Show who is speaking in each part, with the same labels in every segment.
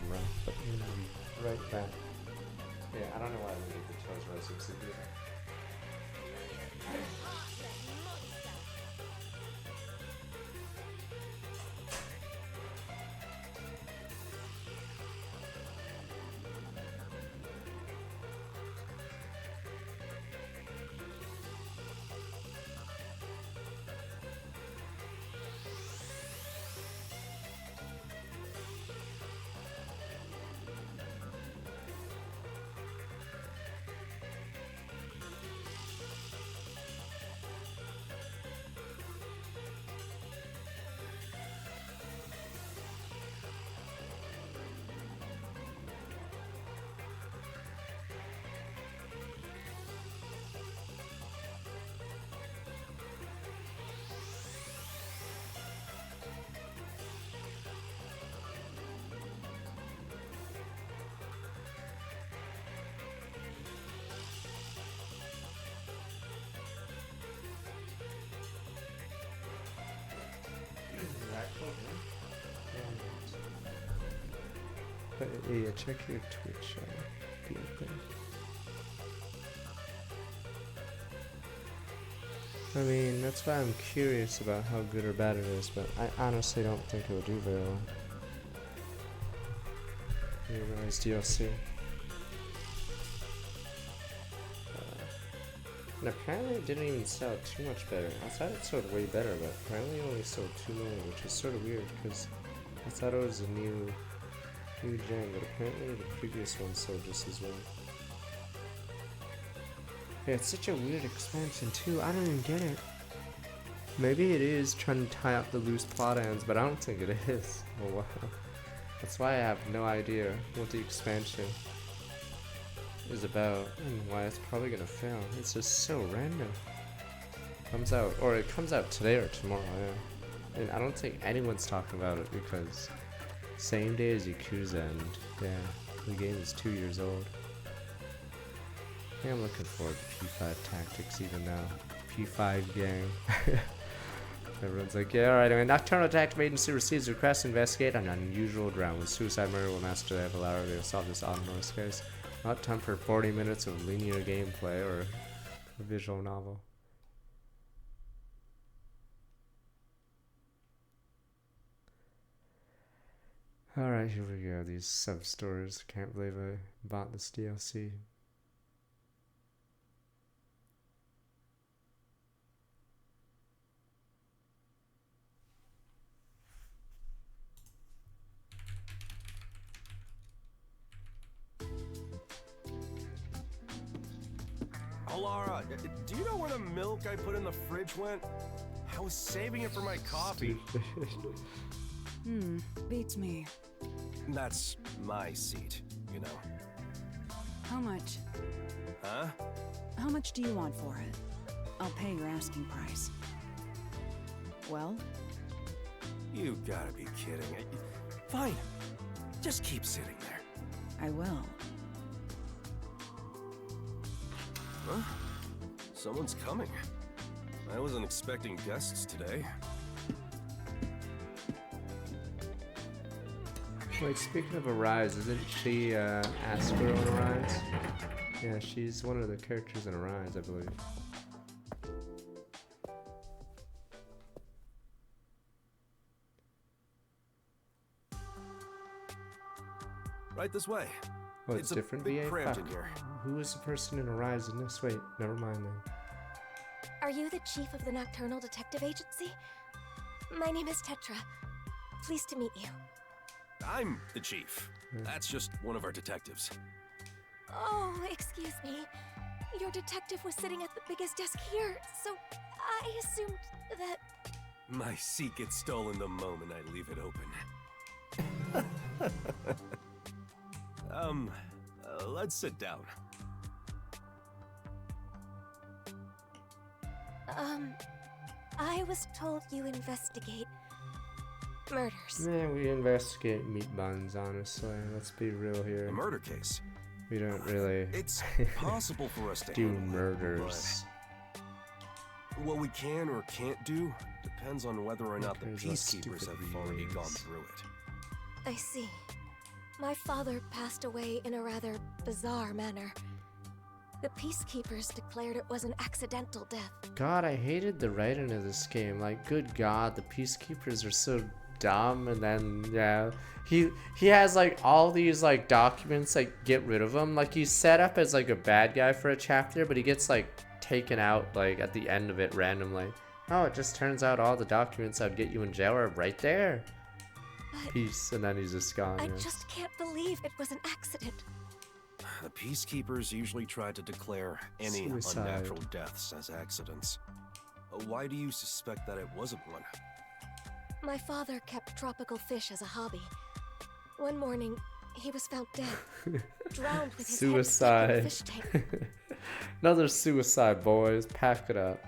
Speaker 1: camera, but we'll be right back. Yeah, I don't know why we need the toes racers to do that. But yeah, check your Twitch thing. I mean, that's why I'm curious about how good or bad it is, but I honestly don't think it will do very well. Rise DLC. And apparently it didn't even sell too much better. I thought it sold way better, but apparently it only sold 2 million, which is sort of weird, because I thought it was a new gen, but apparently the previous one sold just as well. Yeah, it's such a weird expansion too, I don't even get it. Maybe it is trying to tie up the loose plot ends, but I don't think it is. Oh wow. That's why I have no idea what the expansion is about and why it's probably gonna fail. It's just so random. Comes out, or it comes out today or tomorrow, yeah. And I don't think anyone's talking about it because same day as Yakuza, and yeah, the game is 2 years old. Yeah, I'm looking forward to P5 Tactics even now. P5 gang. Everyone's like, yeah, alright, a nocturnal detective agency receives a request to investigate an unusual drone with suicide murder will master the Avalara to solve this autonomous case. Not time for 40 minutes of linear gameplay or a visual novel. Alright, here we go. These sub-stores. Can't believe I bought this DLC.
Speaker 2: Alara, do you know where the milk I put in the fridge went? I was saving it for my coffee.
Speaker 3: Beats me.
Speaker 2: That's my seat, you know.
Speaker 3: How much?
Speaker 2: Huh?
Speaker 3: How much do you want for it? I'll pay your asking price. Well?
Speaker 2: You gotta be kidding. Fine. Just keep sitting there.
Speaker 3: I will.
Speaker 2: Huh? Someone's coming. I wasn't expecting guests today.
Speaker 1: Wait, speaking of Arise, isn't she Asper on Arise? Yeah, she's one of the characters in Arise, I believe.
Speaker 2: Right this way.
Speaker 1: Oh, it's different
Speaker 2: a bit
Speaker 1: VA?
Speaker 2: cramped
Speaker 1: Fuck.
Speaker 2: in here.
Speaker 1: Who is the person in Arise in this? Wait, never mind then.
Speaker 4: Are you the chief of the Nocturnal Detective Agency? My name is Tetra. Pleased to meet you.
Speaker 2: I'm the chief. That's just one of our detectives.
Speaker 4: Oh, excuse me. Your detective was sitting at the biggest desk here, so I assumed that...
Speaker 2: My seat gets stolen the moment I leave it open. Let's sit down.
Speaker 4: I was told you investigate murders.
Speaker 1: Yeah, we investigate meat buns, honestly. Let's be real here.
Speaker 2: A murder case.
Speaker 1: We don't really
Speaker 2: It's possible for us to
Speaker 1: do
Speaker 2: handle it,
Speaker 1: murders.
Speaker 2: but what we can or can't do depends on whether or not the
Speaker 1: Murders are
Speaker 2: peacekeepers
Speaker 1: stupid
Speaker 2: have already
Speaker 1: videos.
Speaker 2: gone through it.
Speaker 4: I see. My father passed away in a rather bizarre manner. The peacekeepers declared it was an accidental death.
Speaker 1: God, I hated the writing of this game. Like, good God, the peacekeepers are so dumb. And then, yeah, he has like all these like documents, like get rid of him. Like he's set up as like a bad guy for a chapter, but he gets like taken out like at the end of it randomly. Oh, it just turns out all the documents that would get you in jail are right there.
Speaker 4: But
Speaker 1: Peace, and then he's just gone.
Speaker 4: I
Speaker 1: Yeah.
Speaker 4: just can't believe it was an accident.
Speaker 2: The peacekeepers usually try to declare any
Speaker 1: Suicide.
Speaker 2: unnatural deaths as accidents. Why do you suspect that it wasn't one?
Speaker 4: My father kept tropical fish as a hobby. One morning, he was found dead, drowned with his head stuck in a
Speaker 1: Suicide.
Speaker 4: fish tank.
Speaker 1: Another suicide, boys. Pack it up.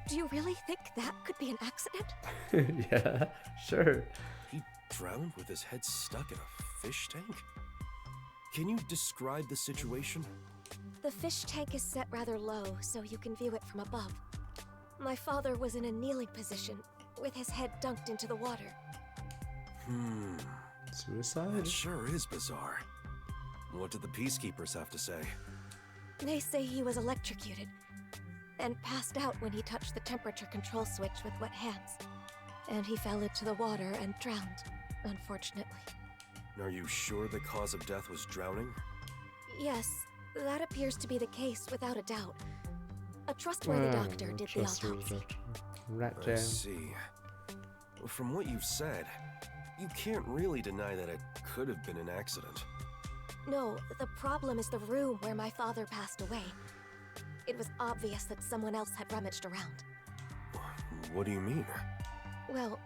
Speaker 4: Do you really think that could be an accident?
Speaker 1: Yeah, sure.
Speaker 2: He drowned with his head stuck in a fish tank? Can you describe the situation?
Speaker 4: The fish tank is set rather low, so you can view it from above. My father was in a kneeling position, with his head dunked into the water.
Speaker 1: Suicide?
Speaker 2: That sure is bizarre. What did the peacekeepers have to say?
Speaker 4: They say he was electrocuted, and passed out when he touched the temperature control switch with wet hands. And he fell into the water and drowned, unfortunately.
Speaker 2: Are you sure the cause of death was drowning?
Speaker 4: Yes, that appears to be the case without a doubt. A trustworthy doctor did the autopsy.
Speaker 1: Rat
Speaker 2: I
Speaker 1: jam.
Speaker 2: see. From what you've said, you can't really deny that it could have been an accident.
Speaker 4: No, the problem is the room where my father passed away. It was obvious that someone else had rummaged around.
Speaker 2: What do you mean?
Speaker 4: Well,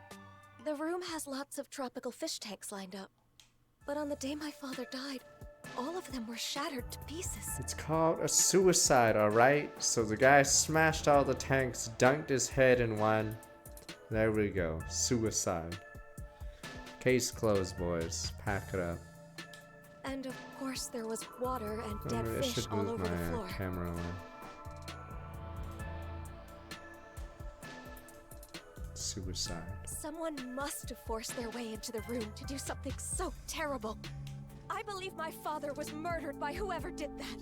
Speaker 4: the room has lots of tropical fish tanks lined up. But on the day my father died, all of them were shattered to pieces.
Speaker 1: It's called a suicide, alright? So the guy smashed all the tanks, dunked his head in one. There we go. Suicide. Case closed, boys. Pack it up.
Speaker 4: And of course there was water and
Speaker 1: Oh,
Speaker 4: dead
Speaker 1: maybe I
Speaker 4: fish
Speaker 1: should
Speaker 4: all
Speaker 1: move
Speaker 4: over the
Speaker 1: my
Speaker 4: floor.
Speaker 1: camera away. Suicide.
Speaker 4: Someone must have forced their way into the room to do something so terrible. I believe my father was murdered by whoever did that.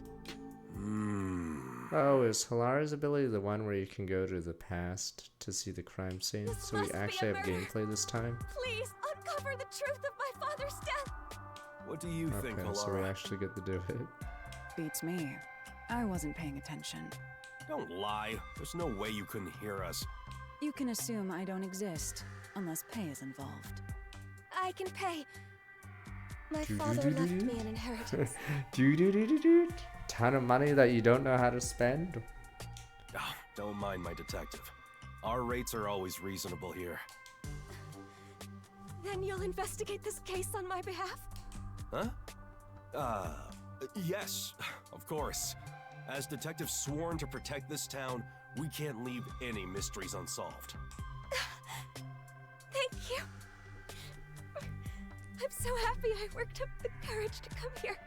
Speaker 1: Oh, is Halara's ability the one where you can go to the past to see the crime scene?
Speaker 4: This
Speaker 1: So we
Speaker 4: must be
Speaker 1: actually
Speaker 4: a
Speaker 1: have
Speaker 4: murder.
Speaker 1: gameplay this time?
Speaker 4: Please uncover the truth of my father's death.
Speaker 2: What do you think,
Speaker 1: Okay, so we
Speaker 2: Halara?
Speaker 1: actually get to do it.
Speaker 3: Beats me. I wasn't paying attention.
Speaker 2: Don't lie. There's no way you couldn't hear us.
Speaker 3: You can assume I don't exist, unless pay is involved.
Speaker 4: I can pay. My father left me an inheritance.
Speaker 1: Do. Ton of money that you don't know how to spend.
Speaker 2: Oh, don't mind my detective. Our rates are always reasonable here.
Speaker 4: Then you'll investigate this case on my behalf?
Speaker 2: Huh? Yes, of course. As detectives sworn to protect this town, we can't leave any mysteries unsolved.
Speaker 4: Thank you. I'm so happy I worked up the courage to come here.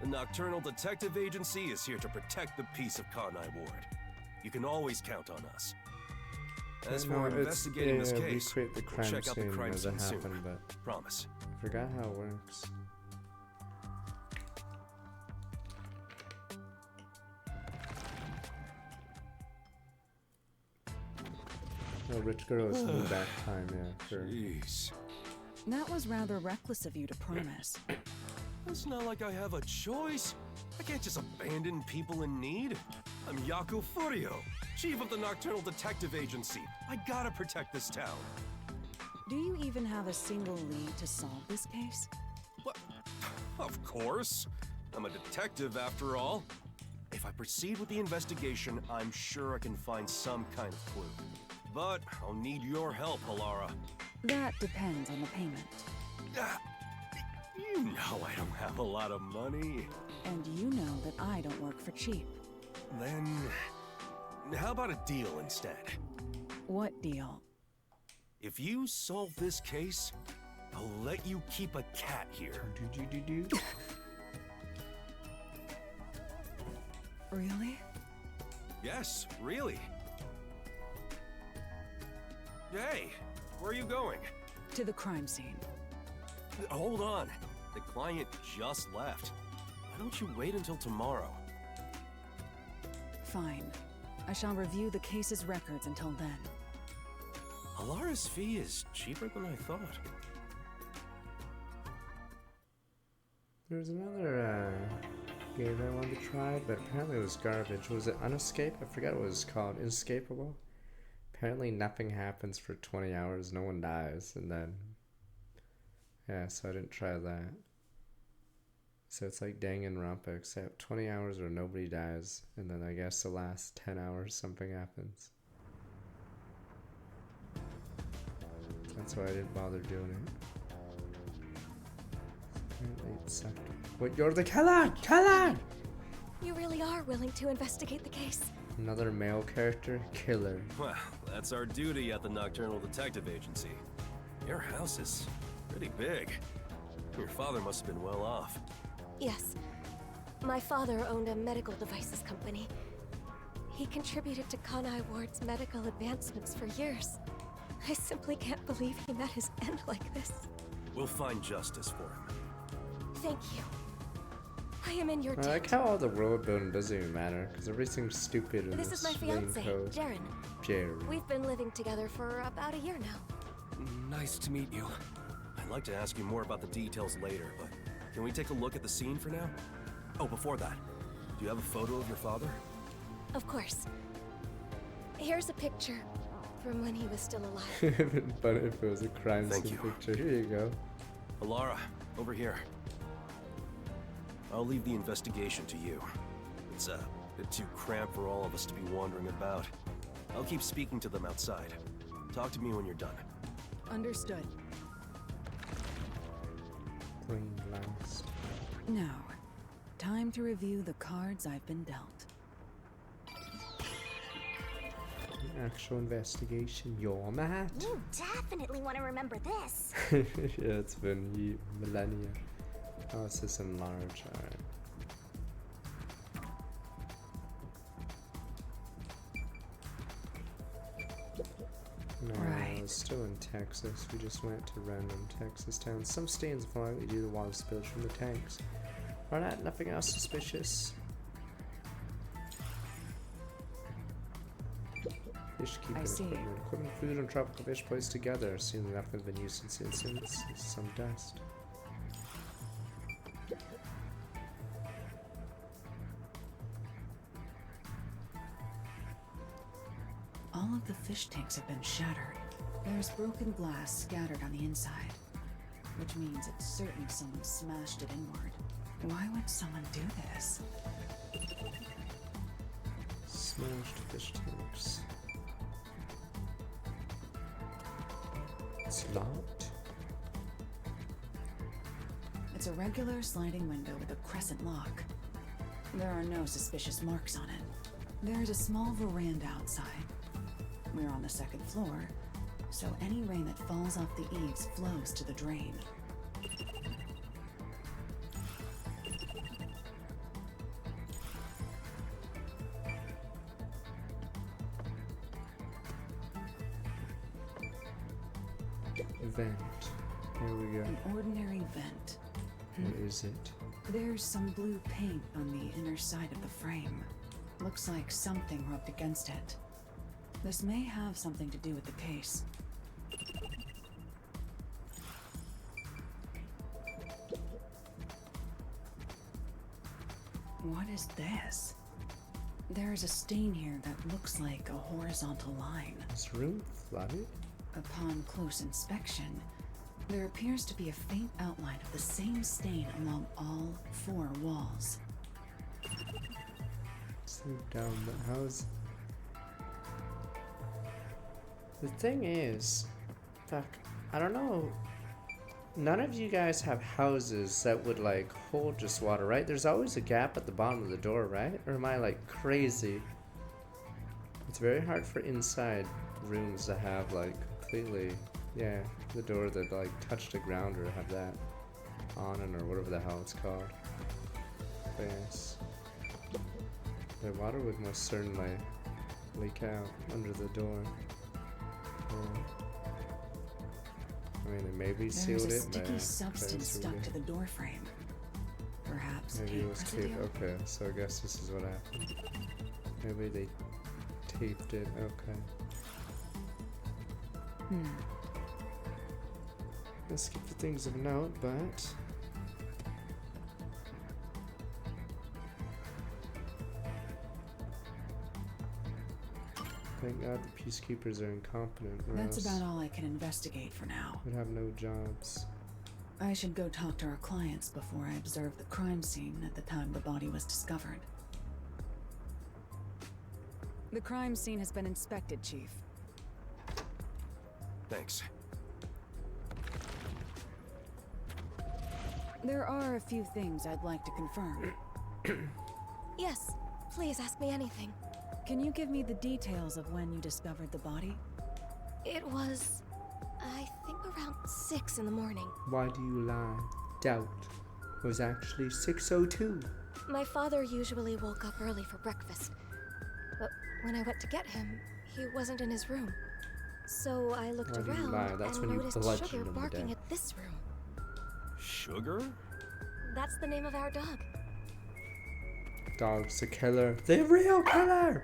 Speaker 2: The Nocturnal Detective Agency is here to protect the peace of Kanai Ward. You can always count on us. As
Speaker 1: No,
Speaker 2: for
Speaker 1: it's-
Speaker 2: investigating this
Speaker 1: yeah,
Speaker 2: case,
Speaker 1: recreate the
Speaker 2: we'll
Speaker 1: crime
Speaker 2: check out the
Speaker 1: scene
Speaker 2: crime
Speaker 1: as it
Speaker 2: scene soon.
Speaker 1: happened, but
Speaker 2: Promise.
Speaker 1: I forgot how it works. No, rich girls move back time, yeah, sure.
Speaker 2: Jeez.
Speaker 3: That was rather reckless of you to promise.
Speaker 2: It's not like I have a choice. I can't just abandon people in need. I'm Yaku Furio, chief of the Nocturnal Detective Agency. I gotta protect this town.
Speaker 3: Do you even have a single lead to solve this case?
Speaker 2: What? Of course. I'm a detective after all. If I proceed with the investigation, I'm sure I can find some kind of clue. But I'll need your help, Halara.
Speaker 3: That depends on the payment.
Speaker 2: Ah, you know I don't have a lot of money.
Speaker 3: And you know that I don't work for cheap.
Speaker 2: Then, how about a deal instead?
Speaker 3: What deal?
Speaker 2: If you solve this case, I'll let you keep a cat here.
Speaker 1: Do.
Speaker 3: Really?
Speaker 2: Yes, really. Hey, where are you going?
Speaker 3: To the crime scene.
Speaker 2: Hold on. The client just left. Why don't you wait until tomorrow?
Speaker 3: Fine. I shall review the case's records until then.
Speaker 2: Alara's fee is cheaper than I thought.
Speaker 1: There's another game I wanted to try, but apparently it was garbage. Was it Unescape? I forgot what it was called. Inescapable? Apparently nothing happens for 20 hours, no one dies, and then... yeah, so I didn't try that. So it's like Danganronpa, except 20 hours where nobody dies, and then I guess the last 10 hours something happens. That's why I didn't bother doing it. Apparently it sucked. What, you're the killer! Killer!
Speaker 4: You really are willing to investigate the case.
Speaker 1: Another male character? Killer.
Speaker 2: Well, that's our duty at the Nocturnal Detective Agency. Your house is pretty big. Your father must have been well off.
Speaker 4: Yes. My father owned a medical devices company. He contributed to Kanai Ward's medical advancements for years. I simply can't believe he met his end like this.
Speaker 2: We'll find justice for him.
Speaker 4: Thank you. I am in your debt.
Speaker 1: I like how all the world building doesn't even matter, because everything's stupid in
Speaker 4: This is my fiance,
Speaker 1: Raincode.
Speaker 4: Jaren.
Speaker 1: Jaren.
Speaker 4: We've been living together for about a year now.
Speaker 2: Nice to meet you. I'd like to ask you more about the details later, but can we take a look at the scene for now? Oh, before that, do you have a photo of your father?
Speaker 4: Of course. Here's a picture from when he was still alive.
Speaker 1: It'd been funny if it was a crime
Speaker 2: Thank
Speaker 1: scene
Speaker 2: you.
Speaker 1: picture. Here you go.
Speaker 2: Alara, over here. I'll leave the investigation to you. It's a bit too cramped for all of us to be wandering about. I'll keep speaking to them outside. Talk to me when you're done.
Speaker 3: Understood.
Speaker 1: Plain last.
Speaker 3: Now, time to review the cards I've been dealt.
Speaker 1: Actual investigation. You're mad.
Speaker 5: You definitely want to remember this.
Speaker 1: Yeah, it's been millennia. Oh, it's this enlarge. Alright. No,
Speaker 3: Right.
Speaker 1: it's still in Texas. We just went to random Texas towns. Some stains violently due to water spillage from the tanks. Alright, nothing else suspicious. Fish keeping
Speaker 3: I see.
Speaker 1: equipment. Equipment, food, and tropical fish placed together. Seems nothing been used since some dust.
Speaker 3: All of the fish tanks have been shattered. There's broken glass scattered on the inside, which means it's certain someone smashed it inward. Why would someone do this?
Speaker 1: Smashed fish tanks. It's locked.
Speaker 3: It's a regular sliding window with a crescent lock. There are no suspicious marks on it. There is a small veranda outside. We're on the second floor, so any rain that falls off the eaves flows to the drain.
Speaker 1: Vent. Here we go.
Speaker 3: An ordinary vent.
Speaker 1: What is it?
Speaker 3: There's some blue paint on the inner side of the frame. Looks like something rubbed against it. This may have something to do with the case. What is this? There is a stain here that looks like a horizontal line.
Speaker 1: Is room flooded?
Speaker 3: Upon close inspection, there appears to be a faint outline of the same stain along all four walls.
Speaker 1: Sleep down, but how's... The thing is, fuck, I don't know. None of you guys have houses that would like hold just water, right? There's always a gap at the bottom of the door, right? Or am I like crazy? It's very hard for inside rooms to have like completely, yeah, the door that like touch the ground or have that on and or whatever the hell it's called. But yes. The water would most certainly leak out under the door. Yeah. I mean, it maybe
Speaker 3: There's
Speaker 1: sealed
Speaker 3: a
Speaker 1: it.
Speaker 3: sticky
Speaker 1: Nah,
Speaker 3: substance
Speaker 1: okay,
Speaker 3: stuck to the door frame. Perhaps
Speaker 1: maybe it was
Speaker 3: tape
Speaker 1: tape.
Speaker 3: residue?
Speaker 1: Okay, so I guess this is what happened. Maybe they taped it. Okay. Let's skip the things of note, but thank God the peacekeepers are incompetent. Or
Speaker 3: That's
Speaker 1: else
Speaker 3: about all I can investigate for now.
Speaker 1: we'd have no jobs.
Speaker 3: I should go talk to our clients before I observe the crime scene at the time the body was discovered. The crime scene has been inspected, Chief.
Speaker 2: Thanks.
Speaker 3: There are a few things I'd like to confirm.
Speaker 4: Yes, please ask me anything.
Speaker 3: Can you give me the details of when you discovered the body?
Speaker 4: It was, I think, around 6 in the morning.
Speaker 1: Why do you lie? Doubt. It was actually 6:02.
Speaker 4: My father usually woke up early for breakfast. But when I went to get him, he wasn't in his room. So I looked
Speaker 1: Why do you
Speaker 4: around
Speaker 1: lie? That's
Speaker 4: and
Speaker 1: when you
Speaker 4: noticed
Speaker 1: bludgeoned
Speaker 4: Sugar
Speaker 1: him to
Speaker 4: barking
Speaker 1: death.
Speaker 4: at this room.
Speaker 2: Sugar?
Speaker 4: That's the name of our dog.
Speaker 1: Dog's the killer. The real killer!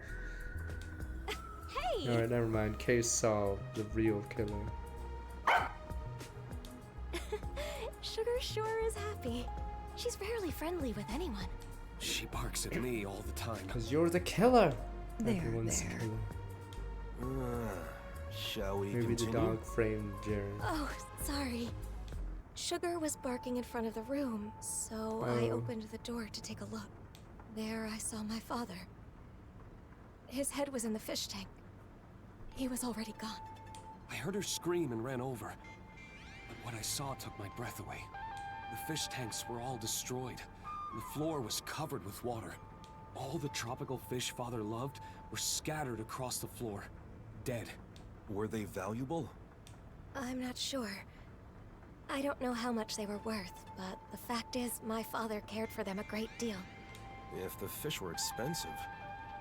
Speaker 4: Hey!
Speaker 1: Alright, never mind. Case solved. The real killer.
Speaker 4: Sugar sure is happy. She's rarely friendly with anyone.
Speaker 2: She barks at me all the time.
Speaker 1: Because you're the killer!
Speaker 3: There,
Speaker 1: Everyone's the
Speaker 3: there.
Speaker 1: killer.
Speaker 2: Shall we
Speaker 1: Maybe
Speaker 2: continue?
Speaker 1: the dog framed Jerry.
Speaker 4: Oh, sorry. Sugar was barking in front of the room, so I
Speaker 1: Oh.
Speaker 4: opened the door to take a look. There I saw my father. His head was in the fish tank. He was already gone.
Speaker 2: I heard her scream and ran over. But what I saw took my breath away. The fish tanks were all destroyed. The floor was covered with water. All the tropical fish Father loved were scattered across the floor, dead. Were they valuable?
Speaker 4: I'm not sure. I don't know how much they were worth, but the fact is, my father cared for them a great deal.
Speaker 2: If the fish were expensive,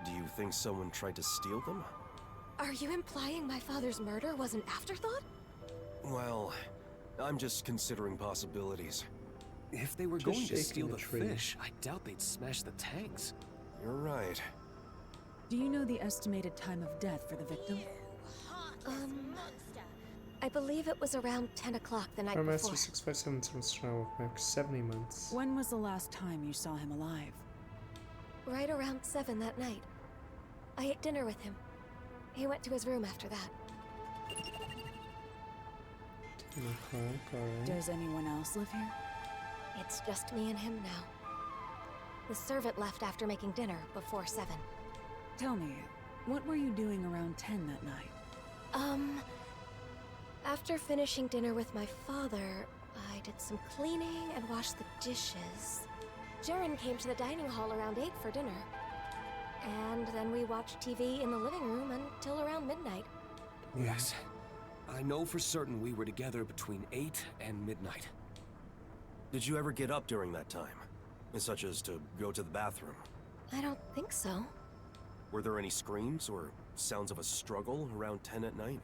Speaker 2: do you think someone tried to steal them?
Speaker 4: Are you implying my father's murder was an afterthought?
Speaker 2: Well, I'm just considering possibilities.
Speaker 6: If they were
Speaker 1: Just
Speaker 6: going to
Speaker 1: shaking
Speaker 6: steal
Speaker 1: the
Speaker 6: the
Speaker 1: tree.
Speaker 6: fish, I doubt they'd smash the tanks.
Speaker 2: You're right.
Speaker 3: Do you know the estimated time of death for the victim?
Speaker 4: I believe it was around 10 o'clock the night
Speaker 1: Our
Speaker 4: before.
Speaker 1: Master 657 semester travel max 70 months.
Speaker 3: When was the last time you saw him alive?
Speaker 4: Right around 7 that night. I ate dinner with him. He went to his room after that.
Speaker 1: 10 o'clock, alright.
Speaker 3: Does anyone else live here?
Speaker 4: It's just me and him now. The servant left after making dinner before 7.
Speaker 3: Tell me, what were you doing around 10 that night?
Speaker 4: After finishing dinner with my father, I did some cleaning and washed the dishes. Jaren came to the dining hall around 8 for dinner. And then we watched TV in the living room until around midnight.
Speaker 6: Yes. I know for certain we were together between 8 and midnight.
Speaker 2: Did you ever get up during that time? Such as to go to the bathroom?
Speaker 4: I don't think so.
Speaker 2: Were there any screams or sounds of a struggle around 10 at night?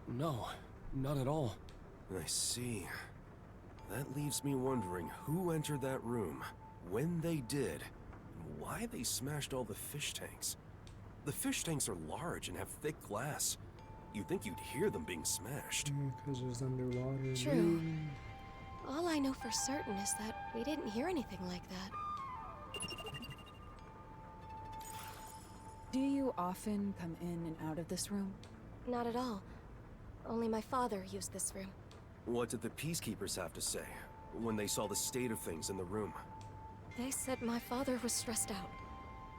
Speaker 6: No, not at all.
Speaker 2: I see. That leaves me wondering who entered that room, when they did, and why they smashed all the fish tanks. The fish tanks are large and have thick glass. You'd think you'd hear them being smashed.
Speaker 1: Because it was underwater.
Speaker 4: True. All I know for certain is that we didn't hear anything like that.
Speaker 3: Do you often come in and out of this room?
Speaker 4: Not at all. Only my father used this room.
Speaker 2: What did the peacekeepers have to say when they saw the state of things in the room?
Speaker 4: They said my father was stressed out.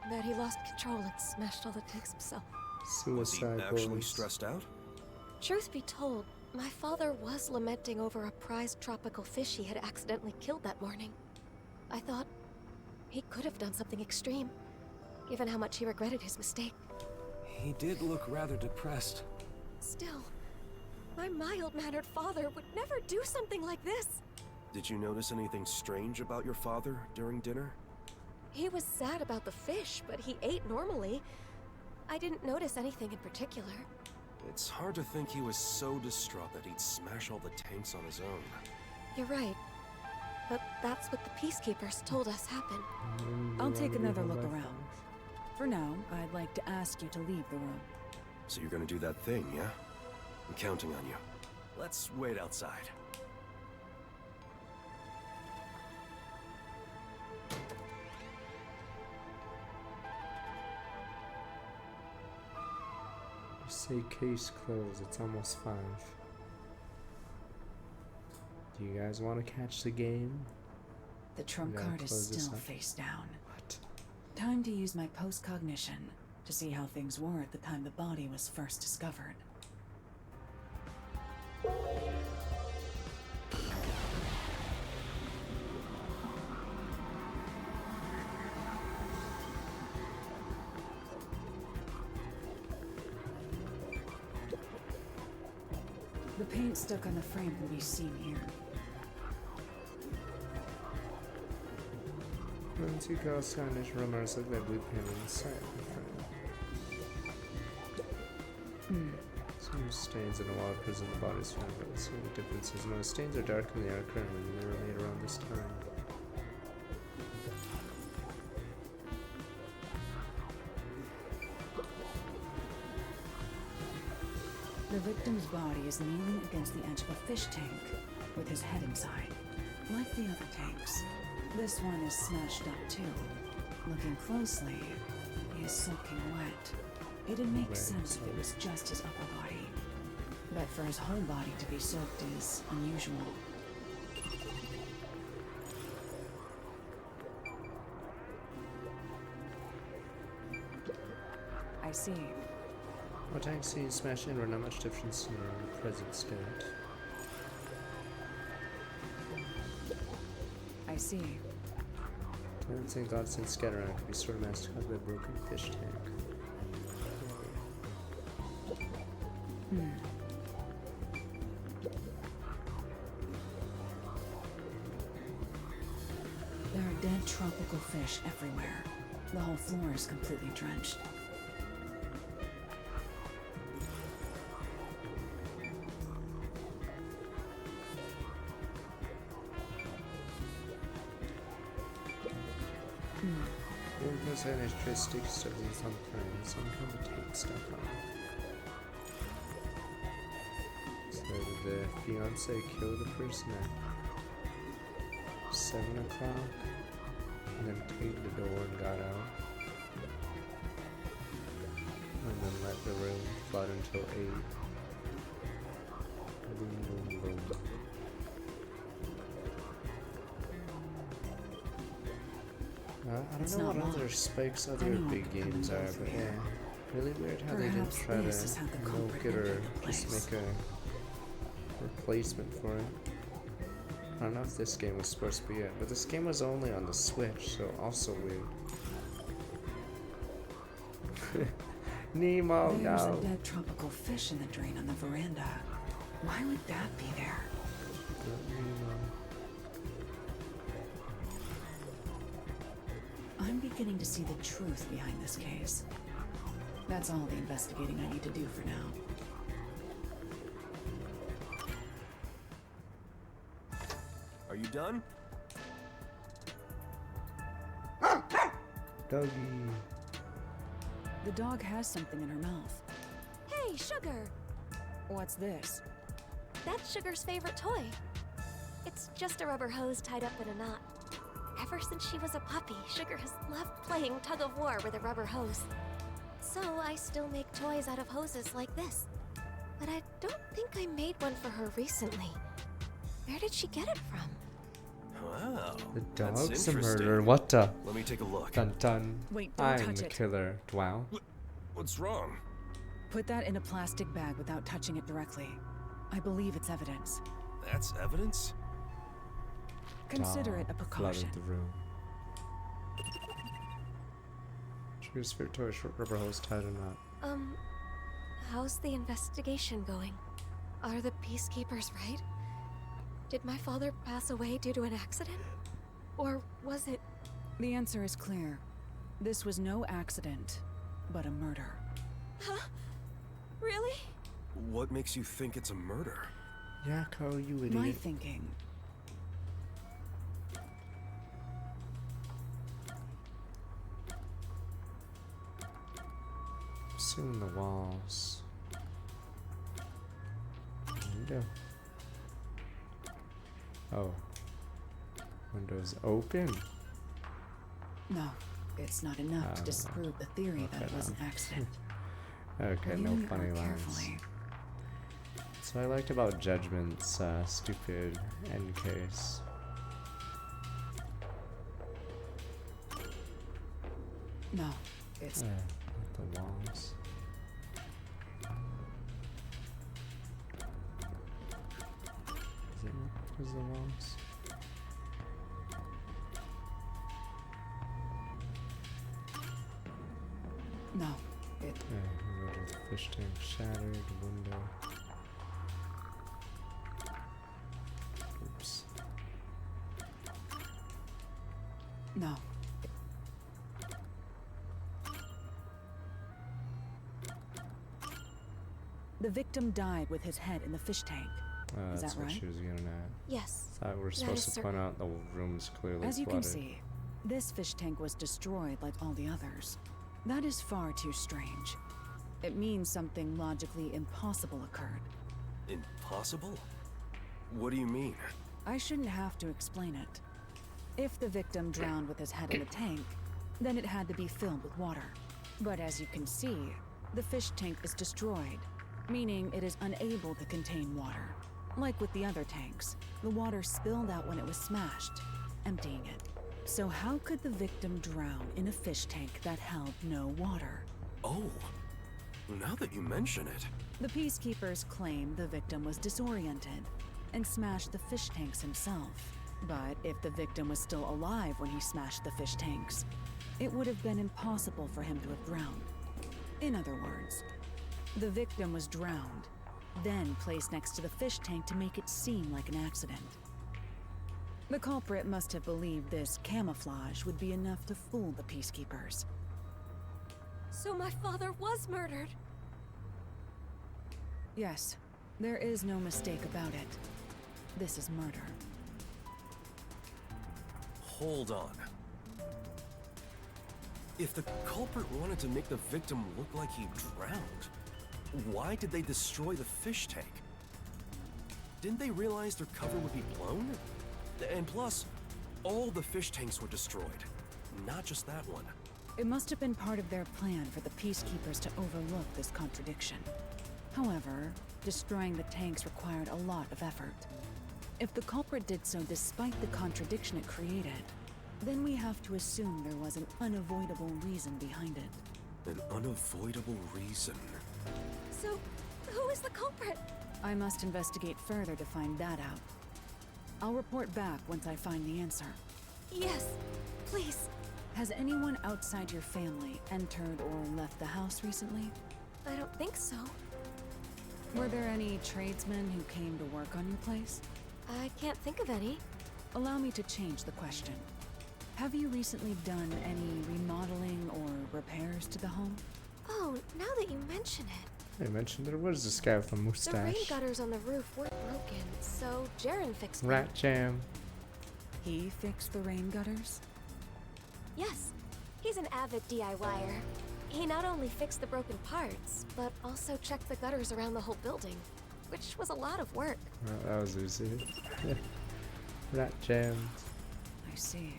Speaker 4: That he lost control and smashed all the tanks himself.
Speaker 2: Was he
Speaker 1: Suicide
Speaker 2: actually
Speaker 1: boys.
Speaker 2: stressed out?
Speaker 4: Truth be told, my father was lamenting over a prized tropical fish he had accidentally killed that morning. I thought he could have done something extreme, given how much he regretted his mistake.
Speaker 6: He did look rather depressed.
Speaker 4: Still, my mild-mannered father would never do something like this.
Speaker 2: Did you notice anything strange about your father during dinner?
Speaker 4: He was sad about the fish, but he ate normally. I didn't notice anything in particular.
Speaker 2: It's hard to think he was so distraught that he'd smash all the tanks on his own.
Speaker 4: You're right. But that's what the Peacekeepers told us happened.
Speaker 3: I'll take another look around. For now, I'd like to ask you to leave the room.
Speaker 2: So you're gonna do that thing, yeah? I'm counting on you. Let's wait outside.
Speaker 1: Say case closed. It's almost 5. Do you guys want to catch the game?
Speaker 3: The trump
Speaker 1: Yeah,
Speaker 3: card is
Speaker 1: close this
Speaker 3: still
Speaker 1: up.
Speaker 3: face down.
Speaker 1: What?
Speaker 3: Time to use my post-cognition to see how things were at the time the body was first discovered. The paint stuck on the frame can be seen here.
Speaker 1: When two girls garnish rumors of their blue paint inside the frame. Some stains in a wild prison the bodies found, but the only difference is most stains are darker than they are currently, and they were made around this time.
Speaker 3: The victim's body is kneeling against the edge of a fish tank, with his head inside. Like the other tanks, this one is smashed up too. Looking closely, he is soaking wet. It'd make
Speaker 1: Right,
Speaker 3: sense if it was just his upper body. But for his whole body to be soaked is unusual. I see.
Speaker 1: What tanks you smashed in were not much different from the present state.
Speaker 3: I see.
Speaker 1: Plants and godsends scattered around could be stored massed to cover the broken fish tank.
Speaker 3: There are dead tropical fish everywhere. The whole floor is completely drenched.
Speaker 1: One person has trace stick stuff in some kind, some kind of tape stuff on. So did the fiance kill the person at 7 o'clock? And then taped the door and got out? And then let the room flood until 8. Boom, boom, boom. I
Speaker 3: It's
Speaker 1: don't know
Speaker 3: not
Speaker 1: what other
Speaker 3: locked.
Speaker 1: spikes other
Speaker 3: Anyone
Speaker 1: big
Speaker 3: could come
Speaker 1: games
Speaker 3: and
Speaker 1: are,
Speaker 3: go
Speaker 1: but
Speaker 3: through
Speaker 1: yeah.
Speaker 3: here.
Speaker 1: Really weird how they didn't
Speaker 3: Perhaps
Speaker 1: try to
Speaker 3: this is how the culprit
Speaker 1: milk it or
Speaker 3: entered the
Speaker 1: just
Speaker 3: place.
Speaker 1: make a replacement for it. I don't know if this game was supposed to be it, but this game was only on the Switch, so also weird. Nemo,
Speaker 3: There's
Speaker 1: no!
Speaker 3: a dead tropical fish in the drain on the veranda. Why would that be there?
Speaker 1: Nemo.
Speaker 3: I'm beginning to see the truth behind this case. That's all the investigating I need to do for now.
Speaker 2: Are you done?
Speaker 1: Doggy.
Speaker 3: The dog has something in her mouth.
Speaker 4: Hey, Sugar!
Speaker 3: What's this?
Speaker 4: That's Sugar's favorite toy. It's just a rubber hose tied up in a knot. Ever since she was a puppy, Sugar has loved playing tug-of-war with a rubber hose. So I still make toys out of hoses like this. But I don't think I made one for her recently. Where did she get it from?
Speaker 2: Wow.
Speaker 1: The
Speaker 2: that's
Speaker 1: dog's a
Speaker 2: interesting.
Speaker 1: murderer. What the?
Speaker 2: Let me take a look.
Speaker 1: Dun dun.
Speaker 3: Wait, don't
Speaker 1: I'm
Speaker 3: touch
Speaker 1: the
Speaker 3: it.
Speaker 1: killer. Wow.
Speaker 2: What's wrong?
Speaker 3: Put that in a plastic bag without touching it directly. I believe it's evidence.
Speaker 2: That's evidence?
Speaker 3: Consider it a
Speaker 1: Dog
Speaker 3: precaution.
Speaker 1: flooded the room. Sugar's favorite toy, short rubber hose tied or not.
Speaker 4: How's the investigation going? Are the Peacekeepers right? Did my father pass away due to an accident? Or was it...
Speaker 3: The answer is clear. This was no accident, but a murder.
Speaker 4: Huh? Really?
Speaker 2: What makes you think it's a murder?
Speaker 1: Yeah, Carl, you idiot.
Speaker 3: My thinking.
Speaker 1: Soon the walls. Window. Oh. Window's open.
Speaker 3: No, it's not enough to
Speaker 1: Oh,
Speaker 3: disprove the theory that it was an accident.
Speaker 1: Okay, no
Speaker 3: Review
Speaker 1: funny
Speaker 3: her
Speaker 1: lines.
Speaker 3: carefully.
Speaker 1: So I liked about Judgment's stupid end case.
Speaker 3: No, it's
Speaker 1: Not the walls. Is it because of the walls?
Speaker 3: no, it.
Speaker 1: Yeah, the fish tank shattered, window. Oops.
Speaker 3: No, the victim died with his head in the fish tank. Is
Speaker 1: That's
Speaker 3: that
Speaker 1: what
Speaker 3: right?
Speaker 1: she was getting at.
Speaker 4: Yes.
Speaker 1: Thought we were
Speaker 4: That
Speaker 1: supposed
Speaker 4: is
Speaker 1: to point out the room's clearly
Speaker 3: As you
Speaker 1: flooded.
Speaker 3: can see, this fish tank was destroyed like all the others. That is far too strange. It means something logically impossible occurred.
Speaker 2: Impossible? What do you mean?
Speaker 3: I shouldn't have to explain it. If the victim drowned with his head in the tank, then it had to be filled with water. But as you can see, the fish tank is destroyed, meaning it is unable to contain water. Like with the other tanks, the water spilled out when it was smashed, emptying it. So how could the victim drown in a fish tank that held no water?
Speaker 2: Oh, now that you mention it.
Speaker 3: The peacekeepers claim the victim was disoriented and smashed the fish tanks himself. But if the victim was still alive when he smashed the fish tanks, it would have been impossible for him to have drowned. In other words, the victim was drowned, then placed next to the fish tank to make it seem like an accident. The culprit must have believed this camouflage would be enough to fool the peacekeepers.
Speaker 4: So my father was murdered.
Speaker 3: Yes, there is no mistake about it. This is murder.
Speaker 2: Hold on. If the culprit wanted to make the victim look like he drowned, why did they destroy the fish tank? Didn't they realize their cover would be blown? And plus, all the fish tanks were destroyed, not just that one.
Speaker 3: It must have been part of their plan for the peacekeepers to overlook this contradiction. However, destroying the tanks required a lot of effort. If the culprit did so despite the contradiction it created, then we have to assume there was an unavoidable reason behind it.
Speaker 2: An unavoidable reason.
Speaker 4: So, who is the culprit?
Speaker 3: I must investigate further to find that out. I'll report back once I find the answer.
Speaker 4: Yes, please.
Speaker 3: Has anyone outside your family entered or left the house recently?
Speaker 4: I don't think so.
Speaker 3: Were there any tradesmen who came to work on your place?
Speaker 4: I can't think of any.
Speaker 3: Allow me to change the question. Have you recently done any remodeling or repairs to the home?
Speaker 4: Oh, now that you mention it.
Speaker 1: They mentioned there was this guy with a
Speaker 4: The rain
Speaker 1: mustache.
Speaker 4: gutters on the roof were broken, so Jaren fixed them.
Speaker 1: Rat jam.
Speaker 3: He fixed the rain gutters?
Speaker 4: Yes, he's an avid DIYer. He not only fixed the broken parts, but also checked the gutters around the whole building, which was a lot of work.
Speaker 1: Well, that was easy. Rat jam.
Speaker 3: I see.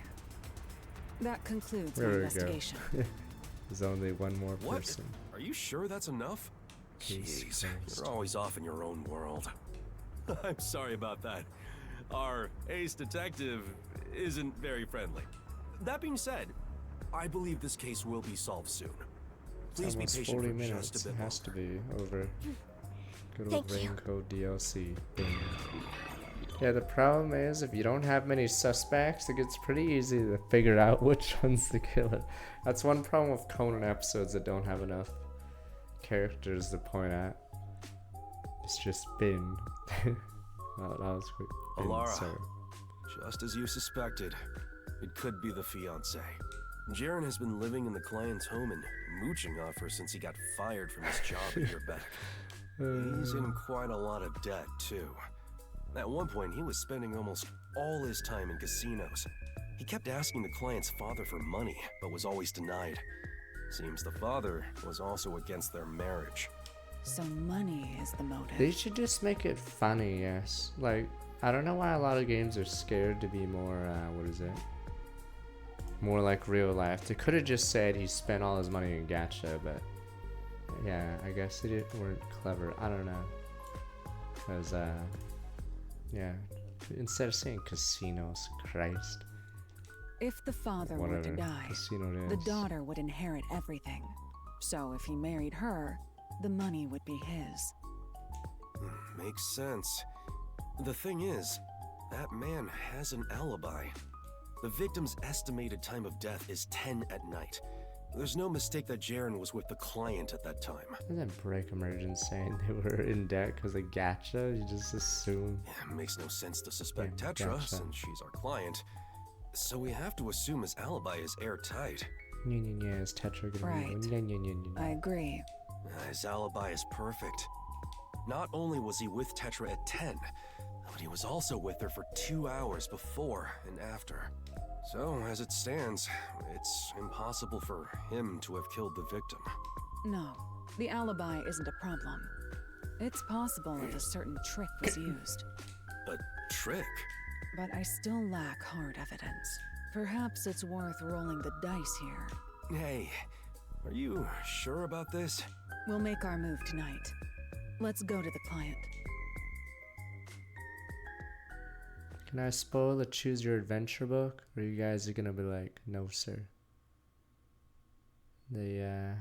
Speaker 3: That concludes
Speaker 1: There
Speaker 3: my
Speaker 1: we go.
Speaker 3: investigation.
Speaker 1: There's only one more
Speaker 2: What?
Speaker 1: person.
Speaker 2: Are you sure that's enough?
Speaker 1: Jesus
Speaker 2: Jeez,
Speaker 1: Christ.
Speaker 2: you're always off in your own world. I'm sorry about that. Our ace detective isn't very friendly. That being said, I believe this case will be solved soon. Please be
Speaker 1: Almost
Speaker 2: patient
Speaker 1: 40
Speaker 2: for
Speaker 1: minutes.
Speaker 2: just a
Speaker 1: It
Speaker 2: bit
Speaker 1: has to
Speaker 2: longer.
Speaker 1: be over. Good old
Speaker 4: Thank you.
Speaker 1: Raincode DLC. Boom. Yeah, the problem is if you don't have many suspects, it gets pretty easy to figure out which one's the killer. That's one problem with Conan episodes that don't have enough characters to point at. It's just Bin. Well, that was quick. Bin,
Speaker 2: Alara.
Speaker 1: sorry.
Speaker 2: Just as you suspected, it could be the fiancé. Jaren has been living in the client's home and mooching off her since he got fired from his job a year back. He's in quite a lot of debt, too. At one point, he was spending almost all his time in casinos. He kept asking the client's father for money, but was always denied. Seems the father was also against their marriage.
Speaker 3: So money is the motive.
Speaker 1: They should just make it funny, yes. Like, I don't know why a lot of games are scared to be more, what is it? More like real life. They could have just said he spent all his money in gacha, but yeah, I guess they weren't clever. I don't know. Because, yeah, instead of saying casinos, Christ.
Speaker 3: If the father were
Speaker 1: Whatever
Speaker 3: to die,
Speaker 1: casino it
Speaker 3: the
Speaker 1: is.
Speaker 3: daughter would inherit everything. So if he married her, the money would be his.
Speaker 2: Makes sense. The thing is, that man has an alibi. The victim's estimated time of death is 10 at night. There's no mistake that Jaren was with the client at that time.
Speaker 1: And then break emergence saying they were in debt because of gacha. You just assume.
Speaker 2: It makes no sense to suspect
Speaker 1: Yeah,
Speaker 2: Tetra,
Speaker 1: gotcha.
Speaker 2: since she's our client. So we have to assume his alibi is airtight.
Speaker 1: Yeah, is Tetra gonna
Speaker 3: Right.
Speaker 1: be?
Speaker 3: I agree.
Speaker 2: His alibi is perfect. Not only was he with Tetra at 10, but he was also with her for 2 hours before and after. So, as it stands, it's impossible for him to have killed the victim.
Speaker 3: No, the alibi isn't a problem. It's possible if a certain trick was used.
Speaker 2: A trick?
Speaker 3: But I still lack hard evidence. Perhaps it's worth rolling the dice here.
Speaker 2: Hey, are you sure about this?
Speaker 3: We'll make our move tonight. Let's go to the client.
Speaker 1: Can I spoil the Choose Your Adventure book? Or you guys are gonna be like, no sir. The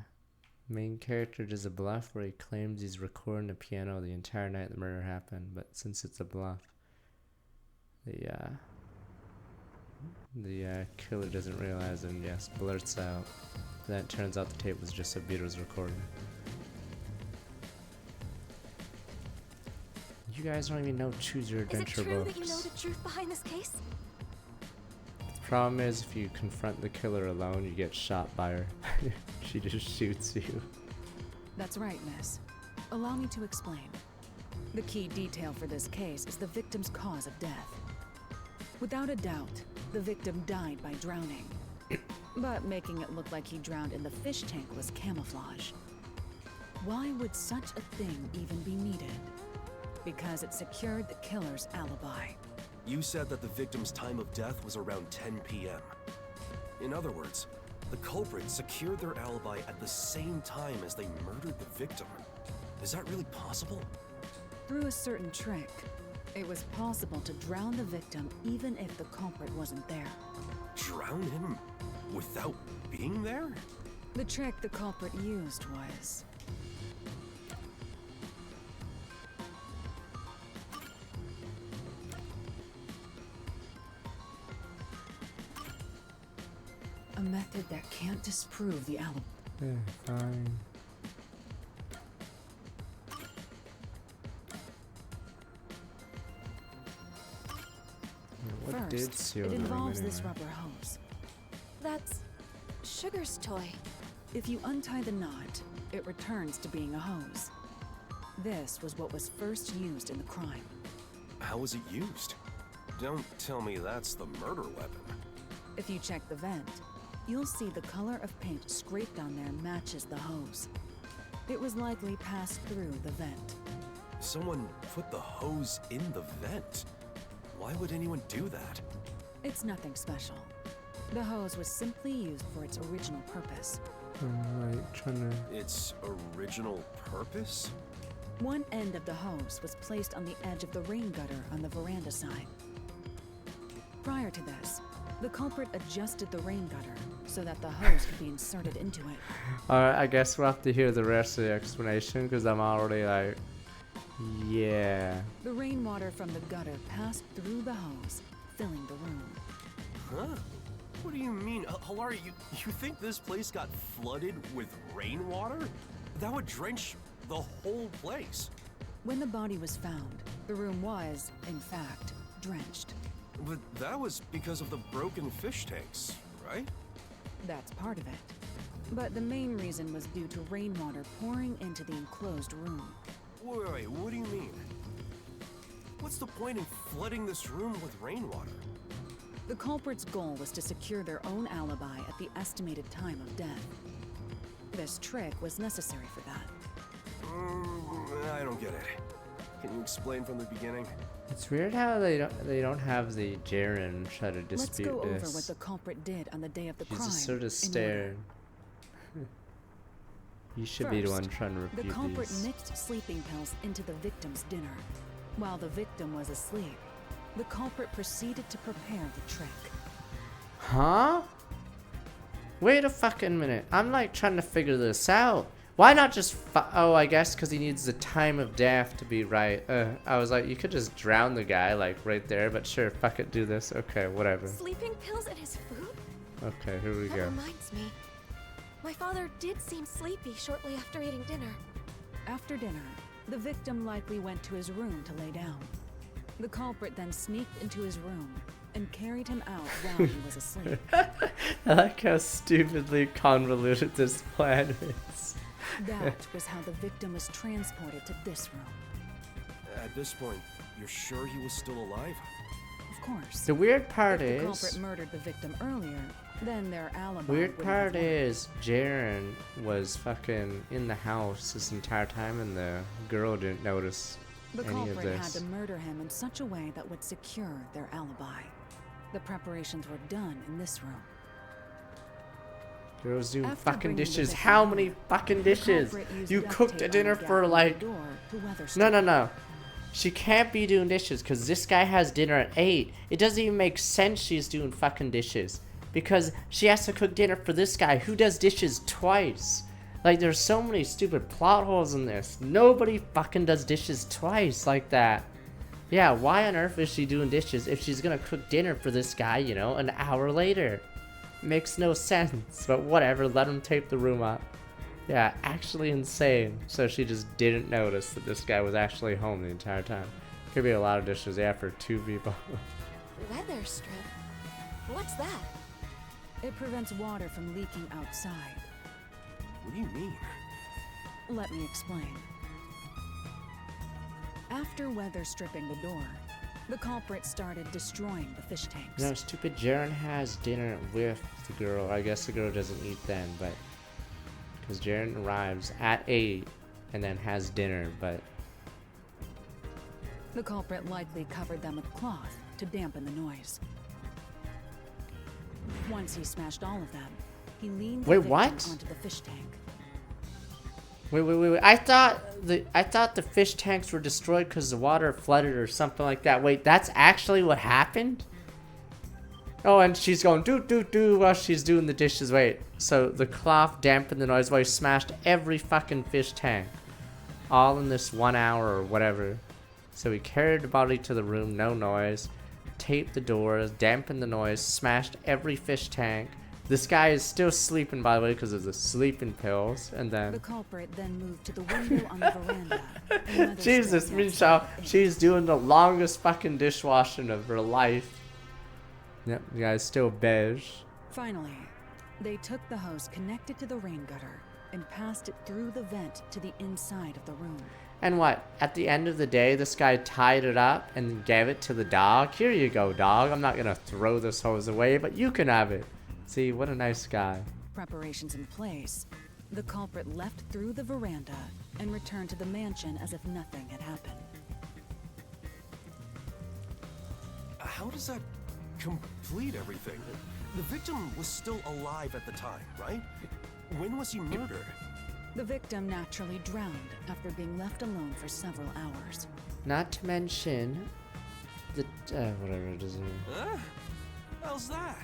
Speaker 1: main character does a bluff where he claims he's recording the piano the entire night the murder happened, but since it's a bluff, the killer doesn't realize and yes, blurts out. Then it turns out the tape was just a Beatles recording. You guys don't even know Choose Your
Speaker 4: Is it
Speaker 1: Adventure
Speaker 4: true
Speaker 1: books.
Speaker 4: that you know the truth behind this case?
Speaker 1: The problem is if you confront the killer alone, you get shot by her. She just shoots you.
Speaker 3: That's right, miss. Allow me to explain. The key detail for this case is the victim's cause of death. Without a doubt, the victim died by drowning. But making it look like he drowned in the fish tank was camouflage. Why would such a thing even be needed? Because it secured the killer's alibi.
Speaker 2: You said that the victim's time of death was around 10 p.m. In other words, the culprit secured their alibi at the same time as they murdered the victim. Is that really possible?
Speaker 3: Through a certain trick, it was possible to drown the victim even if the culprit wasn't there.
Speaker 2: Drown him without being there?
Speaker 3: The trick the culprit used was... a method that can't disprove the alibi.
Speaker 1: Yeah, fine. Yeah, what did
Speaker 3: First,
Speaker 1: seal
Speaker 3: it
Speaker 1: the room
Speaker 3: involves this
Speaker 1: anyway?
Speaker 3: rubber hose.
Speaker 4: That's Sugar's toy.
Speaker 3: If you untie the knot, it returns to being a hose. This was what was first used in the crime.
Speaker 2: How was it used? Don't tell me that's the murder weapon.
Speaker 3: If you check the vent, you'll see the color of paint scraped on there matches the hose. It was likely passed through the vent.
Speaker 2: Someone put the hose in the vent. Why would anyone do that?
Speaker 3: It's nothing special. The hose was simply used for its original purpose.
Speaker 1: Alright, trying to...
Speaker 2: Its original purpose?
Speaker 3: One end of the hose was placed on the edge of the rain gutter on the veranda side. Prior to this, the culprit adjusted the rain gutter so that the hose could be inserted into it.
Speaker 1: Alright, I guess we'll have to hear the rest of the explanation because I'm already like... Yeah.
Speaker 3: The rainwater from the gutter passed through the hose, filling the room.
Speaker 2: Huh? What do you mean? Hilari, you think this place got flooded with rainwater? That would drench the whole place.
Speaker 3: When the body was found, the room was, in fact, drenched.
Speaker 2: But that was because of the broken fish tanks, right?
Speaker 3: That's part of it. But the main reason was due to rainwater pouring into the enclosed room.
Speaker 2: Wait, what do you mean? What's the point in flooding this room with rainwater?
Speaker 3: The culprit's goal was to secure their own alibi at the estimated time of death. This trick was necessary for that.
Speaker 2: I don't get it. Can you explain from the beginning?
Speaker 1: It's weird how they don't have the Jaren try to
Speaker 3: Let's
Speaker 1: dispute
Speaker 3: go over
Speaker 1: this.
Speaker 3: what the culprit did on the day of the
Speaker 1: He's
Speaker 3: crime.
Speaker 1: just sort of
Speaker 3: in
Speaker 1: staring. You should be the one trying to refute
Speaker 3: the culprit
Speaker 1: these.
Speaker 3: mixed sleeping pills into the victim's dinner. While the victim was asleep, the culprit proceeded to prepare the trick.
Speaker 1: Huh? Wait a fucking minute. I'm like trying to figure this out. Why not just oh, I guess because he needs the time of death to be right. I was like, you could just drown the guy like right there, but sure, fuck it, do this. Okay, whatever.
Speaker 4: Sleeping pills in his food?
Speaker 1: Okay, here we
Speaker 4: That
Speaker 1: go.
Speaker 4: reminds me. My father did seem sleepy shortly after eating dinner.
Speaker 3: After dinner, the victim likely went to his room to lay down. The culprit then sneaked into his room and carried him out while he was asleep.
Speaker 1: I like how stupidly convoluted this plan is.
Speaker 3: That was how the victim was transported to this room.
Speaker 2: At this point, you're sure he was still alive?
Speaker 3: Of course.
Speaker 1: The weird part
Speaker 3: If the
Speaker 1: is...
Speaker 3: culprit murdered the victim earlier, then their alibi
Speaker 1: Weird
Speaker 3: wouldn't
Speaker 1: part
Speaker 3: have worked.
Speaker 1: is Jaren was fucking in the house this entire time and the girl didn't notice
Speaker 3: The
Speaker 1: any of
Speaker 3: culprit had
Speaker 1: this.
Speaker 3: to murder him in such a way that would secure their alibi. The preparations were done in this room.
Speaker 1: Girls doing
Speaker 3: After
Speaker 1: fucking
Speaker 3: bringing the
Speaker 1: dishes.
Speaker 3: victim
Speaker 1: How
Speaker 3: home,
Speaker 1: many fucking
Speaker 3: the
Speaker 1: dishes?
Speaker 3: culprit used
Speaker 1: You
Speaker 3: duct
Speaker 1: cooked a
Speaker 3: tape on
Speaker 1: dinner
Speaker 3: the
Speaker 1: for
Speaker 3: gap in
Speaker 1: like...
Speaker 3: the door to weather
Speaker 1: No,
Speaker 3: strip.
Speaker 1: no, no. She can't be doing dishes because this guy has dinner at 8. It doesn't even make sense she's doing fucking dishes. Because she has to cook dinner for this guy who does dishes twice. Like, there's so many stupid plot holes in this. Nobody fucking does dishes twice like that. Yeah, why on earth is she doing dishes if she's gonna cook dinner for this guy, you know, an hour later? Makes no sense, but whatever, let him tape the room up. Yeah, actually insane. So she just didn't notice that this guy was actually home the entire time. Could be a lot of dishes, yeah, for 2 people.
Speaker 4: Weather strip? What's that?
Speaker 3: It prevents water from leaking outside.
Speaker 2: What do you mean?
Speaker 3: Let me explain. After weather stripping the door, the culprit started destroying the fish tanks.
Speaker 1: No, stupid Jaren has dinner with the girl. I guess the girl doesn't eat then, but... Because Jaren arrives at 8 and then has dinner, but...
Speaker 3: The culprit likely covered them with cloth to dampen the noise. Once he smashed all of them, he leaned the
Speaker 1: Wait,
Speaker 3: victim
Speaker 1: what?
Speaker 3: onto the fish tank.
Speaker 1: Wait. I thought the fish tanks were destroyed because the water flooded or something like that. Wait, that's actually what happened? Oh, and she's going do while she's doing the dishes. Wait, so the cloth dampened the noise while he smashed every fucking fish tank. All in this 1 hour or whatever. So he carried the body to the room, no noise. Taped the doors, dampened the noise, smashed every fish tank. This guy is still sleeping, by the way, because of the sleeping pills. And
Speaker 3: The
Speaker 1: then...
Speaker 3: culprit then moved to the window on the veranda. and weather
Speaker 1: Jesus,
Speaker 3: stripped
Speaker 1: Michelle,
Speaker 3: outside the
Speaker 1: she's doing the longest fucking dishwashing of her life. Yep, the guy's still beige.
Speaker 3: Finally, they took the hose connected to the rain gutter and passed it through the vent to the inside of the room.
Speaker 1: And what? At the end of the day, this guy tied it up and gave it to the dog. Here you go, dog. I'm not gonna throw this hose away, but you can have it. See, what a nice guy.
Speaker 3: Preparations in place, the culprit left through the veranda and returned to the mansion as if nothing had happened.
Speaker 2: How does that complete everything? The victim was still alive at the time, right? When was he murdered?
Speaker 3: The victim naturally drowned after being left alone for several hours.
Speaker 1: Not to mention the whatever it is.
Speaker 2: Huh? How's that?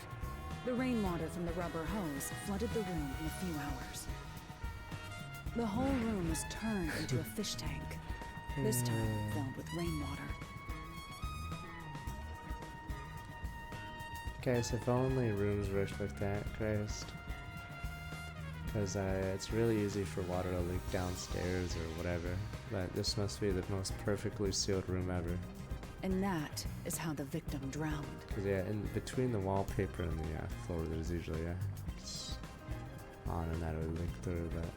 Speaker 3: The rainwater from the rubber hose flooded the room in a few hours. The whole room was turned into a fish tank, this time filled with rainwater.
Speaker 1: Guys, if only rooms worked like that, Christ. Because it's really easy for water to leak downstairs or whatever. But this must be the most perfectly sealed room ever.
Speaker 3: And that is how the victim drowned.
Speaker 1: Because yeah, in between the wallpaper and the floor, there's usually it's on and that would leak through. But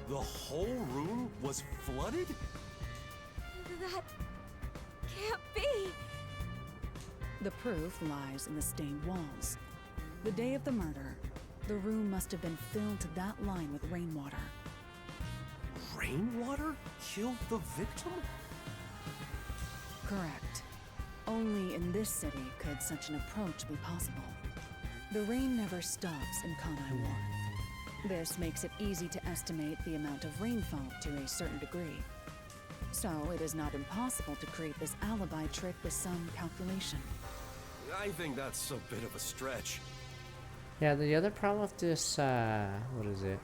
Speaker 2: The whole room was flooded?
Speaker 4: That can't be.
Speaker 3: The proof lies in the stained walls. The day of the murder, the room must have been filled to that line with rainwater.
Speaker 2: Rainwater killed the victim?
Speaker 3: Correct. Only in this city could such an approach be possible. The rain never stops in Kanai Ward. This makes it easy to estimate the amount of rainfall to a certain degree. So it is not impossible to create this alibi trick with some calculation.
Speaker 2: I think that's a bit of a stretch.
Speaker 1: Yeah, the other problem with this, what is it?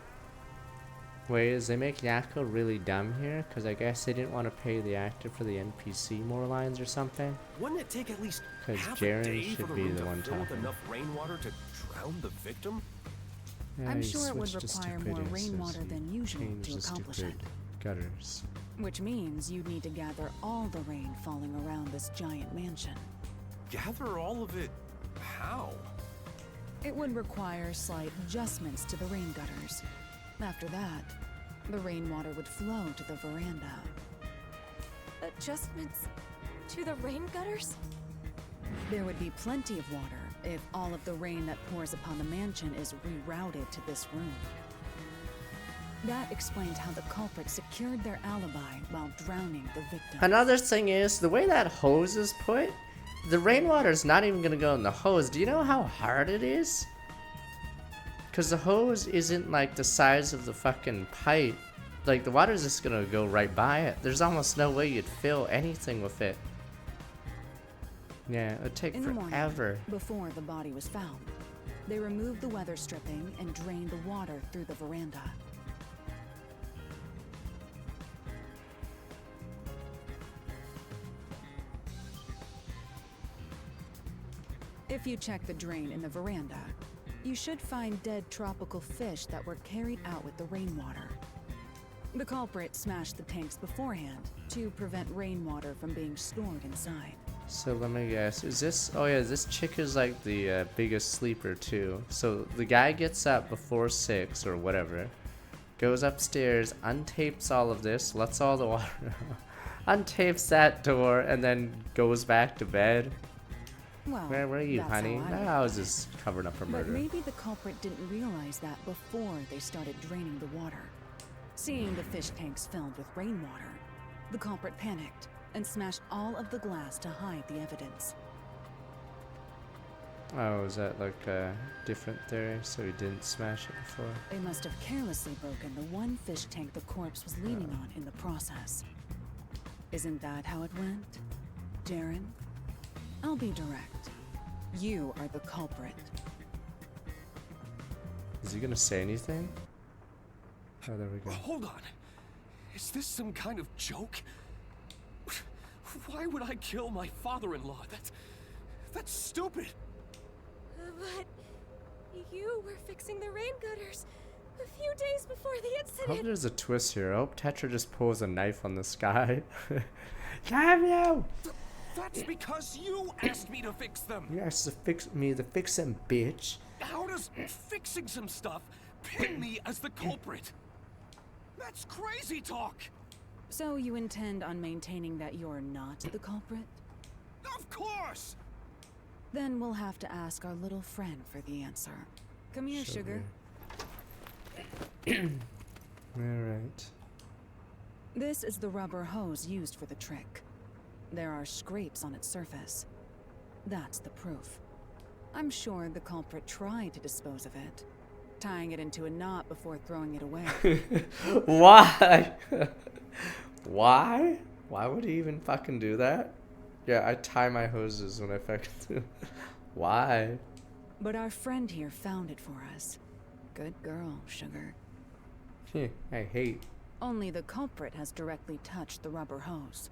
Speaker 1: Wait, is they make Yako really dumb here? Because I guess they didn't want to pay the actor for the NPC more lines or something.
Speaker 2: Wouldn't it take at least
Speaker 1: 'Cause
Speaker 2: half
Speaker 1: Jaren
Speaker 2: a day
Speaker 1: should
Speaker 2: for the
Speaker 1: be
Speaker 2: room
Speaker 1: the
Speaker 2: to
Speaker 1: one
Speaker 2: fill with
Speaker 1: talking.
Speaker 2: enough rainwater to drown the victim?
Speaker 1: Yeah,
Speaker 3: I'm
Speaker 1: he
Speaker 3: sure it would
Speaker 1: switched to
Speaker 3: require more
Speaker 1: stupid
Speaker 3: rainwater
Speaker 1: answers.
Speaker 3: than
Speaker 1: He
Speaker 3: usual
Speaker 1: changed
Speaker 3: to
Speaker 1: the
Speaker 3: accomplish
Speaker 1: stupid
Speaker 3: it.
Speaker 1: gutters.
Speaker 3: Which means you'd need to gather all the rain falling around this giant mansion.
Speaker 2: Gather all of it how?
Speaker 3: It would require slight adjustments to the rain gutters. After that, the rainwater would flow to the veranda.
Speaker 4: Adjustments to the rain gutters?
Speaker 3: There would be plenty of water if all of the rain that pours upon the mansion is rerouted to this room. That explains how the culprit secured their alibi while drowning the victim.
Speaker 1: Another thing is, the way that hose is put, the rainwater is not even going to go in the hose. Do you know how hard it is? Because the hose isn't like the size of the fucking pipe. Like, the water's just going to go right by it. There's almost no way you'd fill anything with it. Yeah, it'd take
Speaker 3: In the morning,
Speaker 1: forever.
Speaker 3: before the body was found, they removed the weather stripping and drained the water through the veranda. If you check the drain in the veranda, you should find dead tropical fish that were carried out with the rainwater. The culprit smashed the tanks beforehand to prevent rainwater from being stored inside.
Speaker 1: So let me guess, is this, oh yeah, this chick is like the biggest sleeper too. So the guy gets up before 6 or whatever, goes upstairs, untapes all of this, lets all the water out, untapes that door, and then goes back to bed.
Speaker 3: Well,
Speaker 1: Where were you,
Speaker 3: that's
Speaker 1: honey?
Speaker 3: how I
Speaker 1: No,
Speaker 3: look
Speaker 1: I was
Speaker 3: at it.
Speaker 1: just covering up her
Speaker 3: But
Speaker 1: murder.
Speaker 3: maybe the culprit didn't realize that before they started draining the water. Seeing the fish tanks filled with rainwater, the culprit panicked and smashed all of the glass to hide the evidence.
Speaker 1: Oh, is that like a different theory? So he didn't smash it before?
Speaker 3: They must have carelessly broken the one fish tank the corpse was leaning on in the process. Isn't that how it went, Jaren? I'll be direct. You are the culprit.
Speaker 1: Is he gonna say anything? Oh, there we go.
Speaker 6: Hold on. Is this some kind of joke? Why would I kill my father-in-law? That's stupid.
Speaker 4: But you were fixing the rain gutters a few days before the
Speaker 1: I hope
Speaker 4: incident.
Speaker 1: there's a twist here. I hope Tetra just pulls a knife on this guy. Damn you!
Speaker 6: That's because you asked me to fix them.
Speaker 1: You asked to fix me to fix him, bitch.
Speaker 6: How does fixing some stuff pin me as the culprit? That's crazy talk.
Speaker 3: So you intend on maintaining that you're not the culprit?
Speaker 6: Of course.
Speaker 3: Then we'll have to ask our little friend for the answer. Come here, sugar.
Speaker 1: Alright.
Speaker 3: This is the rubber hose used for the trick. There are scrapes on its surface. That's the proof. I'm sure the culprit tried to dispose of it, tying it into a knot before throwing it away.
Speaker 1: Why? Why? Why would he even fucking do that? Yeah, I tie my hoses when I fucking do. Why?
Speaker 3: But our friend here found it for us. Good girl, sugar.
Speaker 1: I hate.
Speaker 3: Only the culprit has directly touched the rubber hose.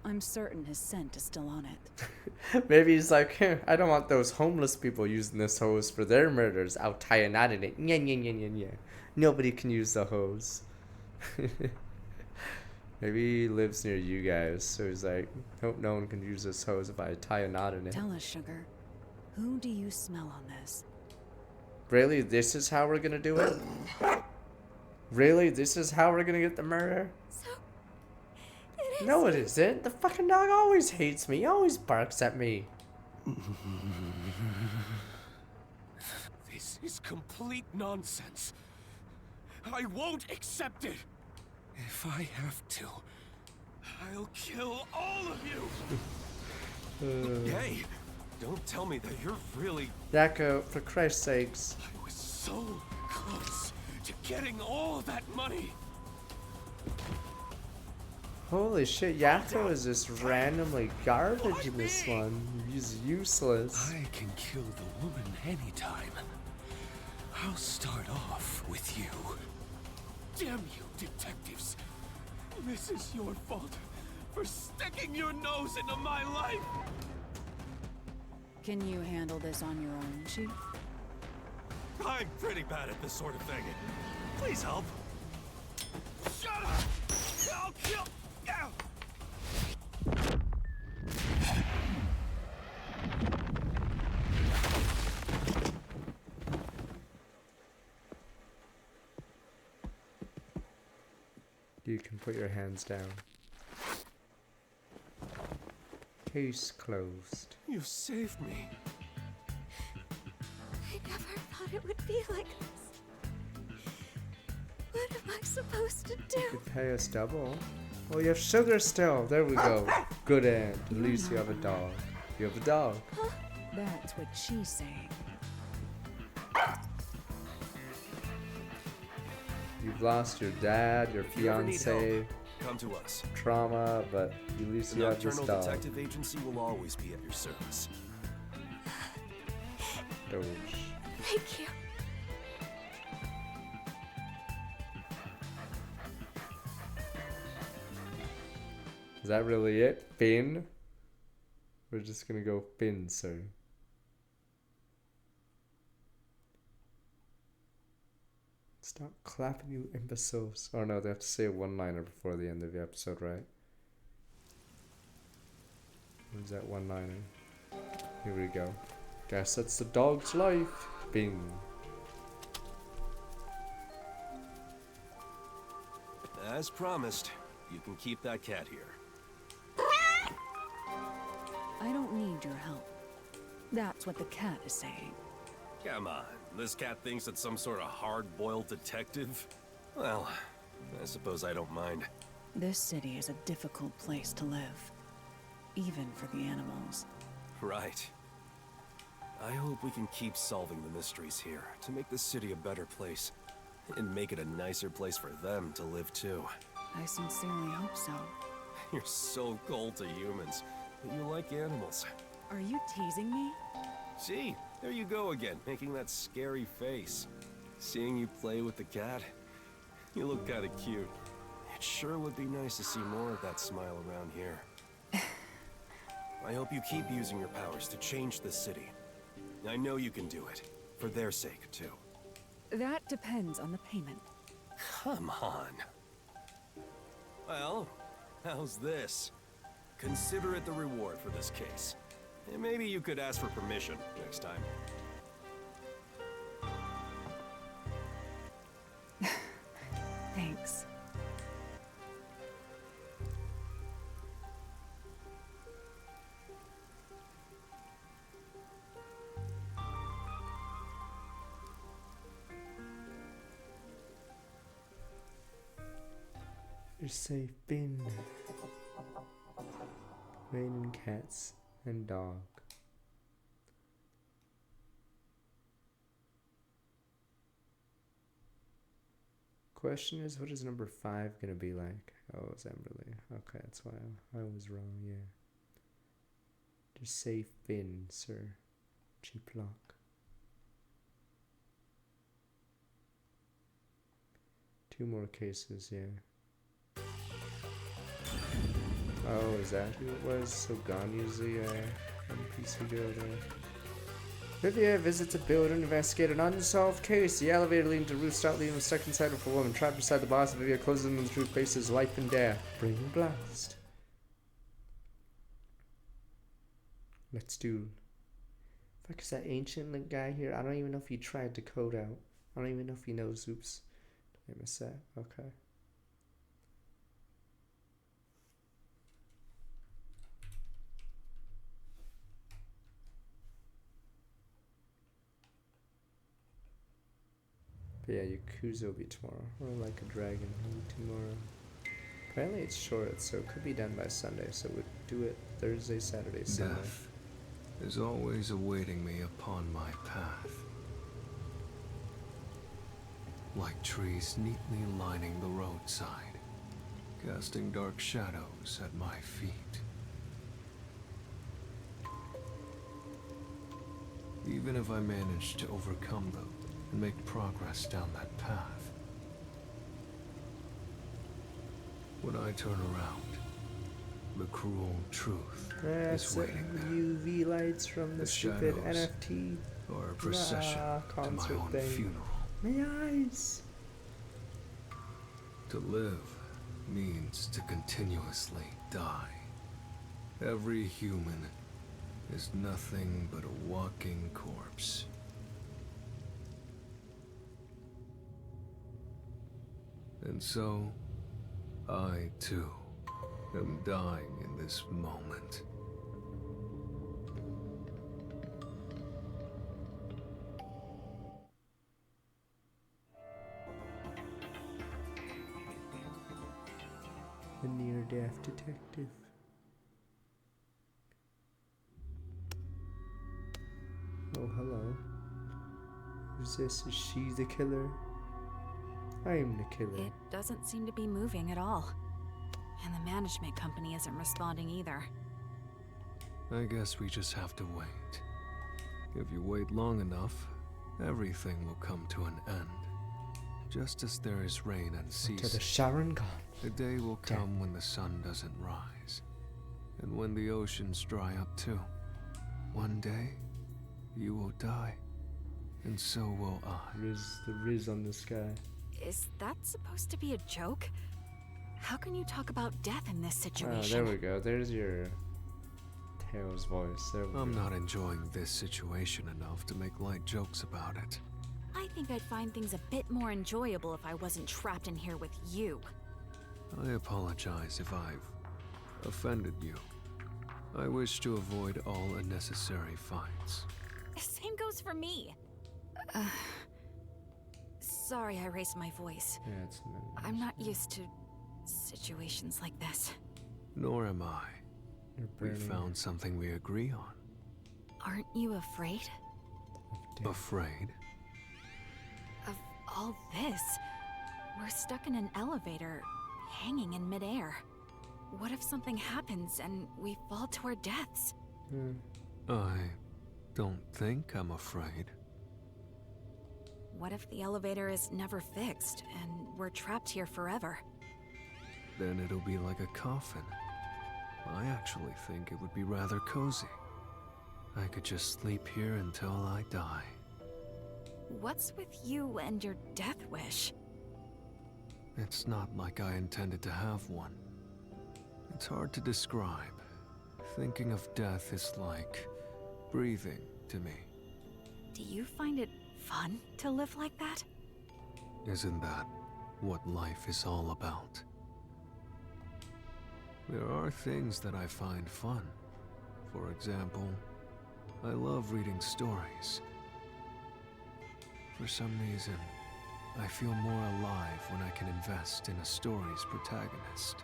Speaker 3: I'm certain his scent is still on it.
Speaker 1: Maybe he's like, "Here, I don't want those homeless people using this hose for their murders. I'll tie a knot in it. Yeah, yeah, yeah, yeah, yeah. Nobody can use the hose." Maybe he lives near you guys, so he's like, hope no one can use this hose if I tie a knot in it.
Speaker 3: Tell us, sugar. Who do you smell on this?
Speaker 1: Really, this is how we're gonna do it? Really? This is how we're gonna get the murder?
Speaker 4: So, it is
Speaker 1: No, it
Speaker 4: you.
Speaker 1: isn't. The fucking dog always hates me. He always barks at me.
Speaker 6: This is complete nonsense. I won't accept it. If I have to, I'll kill all of you.
Speaker 2: Hey, don't tell me that you're really...
Speaker 1: Yakko, for Christ's sakes.
Speaker 6: I was so close to getting all that money.
Speaker 1: Holy shit, Yakko is just randomly garbage in this one. He's useless.
Speaker 6: I can kill the woman anytime. I'll start off with you. Damn you, detectives. This is your fault for sticking your nose into my life.
Speaker 3: Can you handle this on your own, Chief?
Speaker 2: I'm pretty bad at this sort of thing. Please help.
Speaker 6: Shut up! I'll kill... Ow!
Speaker 1: You can put your hands down. Case closed.
Speaker 2: You saved me.
Speaker 4: I never thought it would be like this. What am I supposed to do?
Speaker 1: You could pay us double. Oh, you have sugar still. There we go. Good end. At least you have a dog. You have a dog.
Speaker 3: That's what she's saying.
Speaker 1: You've lost your dad, your
Speaker 2: If you ever need
Speaker 1: fiance,
Speaker 2: help, come to us.
Speaker 1: trauma, but at least
Speaker 2: The
Speaker 1: you have this
Speaker 2: Nocturnal
Speaker 1: dog.
Speaker 2: Detective Agency will always be at your service.
Speaker 1: Doge.
Speaker 4: Thank you.
Speaker 1: Is that really it? Finn? We're just gonna go Finn, sir. Stop clapping, you imbeciles. Oh no, they have to say a one-liner before the end of the episode, right? Where's that one-liner? Here we go. Guess that's the dog's life. Bing.
Speaker 2: As promised, you can keep that cat here.
Speaker 3: I don't need your help. That's what the cat is saying.
Speaker 2: Come on, this cat thinks it's some sort of hard-boiled detective? Well, I suppose I don't mind.
Speaker 3: This city is a difficult place to live. Even for the animals.
Speaker 2: Right. I hope we can keep solving the mysteries here to make the city a better place. And make it a nicer place for them to live too.
Speaker 3: I sincerely hope so.
Speaker 2: You're so cold to humans, but you like animals.
Speaker 3: Are you teasing me?
Speaker 2: See, there you go again, making that scary face. Seeing you play with the cat, you look kinda cute. It sure would be nice to see more of that smile around here. I hope you keep using your powers to change the city. I know you can do it, for their sake too.
Speaker 3: That depends on the payment.
Speaker 2: Come on. Well, how's this? Consider it the reward for this case. And maybe you could ask for permission next time.
Speaker 3: Thanks.
Speaker 1: You're safe, Finn. Raining cats and dog. Question is, what is number 5 gonna be like? Oh, it's Emberly. Okay, that's why I was wrong, yeah. Just say Finn, sir. Cheap lock. 2 more cases, yeah. Oh, is that who it was? So Ganya's the NPC girl there. Vivier visits a building to investigate an unsolved case. The elevator leading to rooftop leaving him stuck inside with a woman trapped beside the boss. Vivier closes in the truth, faces life and death. Bring blast. Let's do. Fuck is that ancient link guy here? I don't even know if he tried to code out. I don't even know if he knows. Oops. Name a set. Okay. But yeah, Yakuza will be tomorrow. Or Like a Dragon will be tomorrow. Apparently it's short, so it could be done by Sunday. So we'd do it Thursday, Saturday, Sunday.
Speaker 6: Death is always awaiting me upon my path. Like trees neatly lining the roadside, casting dark shadows at my feet. Even if I manage to overcome them and make progress down that path, when I turn around, the cruel truth is waiting there.
Speaker 1: UV lights from the stupid
Speaker 6: shadows
Speaker 1: NFT
Speaker 6: or a procession to my
Speaker 1: concert
Speaker 6: own
Speaker 1: thing.
Speaker 6: funeral.
Speaker 1: My eyes.
Speaker 6: To live means to continuously die. Every human is nothing but a walking corpse. And so, I too am dying in this moment.
Speaker 1: The near-death detective. Oh, hello. Who's this? Is she the killer? I'm the killer.
Speaker 7: It doesn't seem to be moving at all. And the management company isn't responding either.
Speaker 6: I guess we just have to wait. If you wait long enough, everything will come to an end. Just as there is rain and
Speaker 1: To the
Speaker 6: cease,
Speaker 1: Sharon gone.
Speaker 6: the day will come when the sun doesn't rise, and when the oceans dry up too. One day, you will die, and so will I.
Speaker 1: The Riz on the sky.
Speaker 7: Is that supposed to be a joke? How can you talk about death in this
Speaker 1: Oh,
Speaker 7: situation?
Speaker 1: there we go. There's your Tails voice. There we
Speaker 6: I'm
Speaker 1: go.
Speaker 6: not enjoying this situation enough to make light jokes about it.
Speaker 7: I think I'd find things a bit more enjoyable if I wasn't trapped in here with you.
Speaker 6: I apologize if I've offended you. I wish to avoid all unnecessary fights.
Speaker 7: Same goes for me. Sorry I raised my voice.
Speaker 1: Yeah, it's
Speaker 7: I'm not used to situations like this.
Speaker 6: Nor am I.
Speaker 1: You're
Speaker 6: We
Speaker 1: burning
Speaker 6: found something we agree on.
Speaker 7: Aren't you afraid
Speaker 1: death.
Speaker 6: Afraid?
Speaker 7: of all this? We're stuck in an elevator, hanging in midair. What if something happens and we fall to our deaths?
Speaker 6: I don't think I'm afraid.
Speaker 7: What if the elevator is never fixed and we're trapped here forever?
Speaker 6: Then it'll be like a coffin. I actually think it would be rather cozy. I could just sleep here until I die.
Speaker 7: What's with you and your death wish?
Speaker 6: It's not like I intended to have one. It's hard to describe. Thinking of death is like breathing to me.
Speaker 7: Do you find it fun to live like that?
Speaker 6: Isn't that what life is all about? There are things that I find fun. For example, I love reading stories. For some reason, I feel more alive when I can invest in a story's protagonist.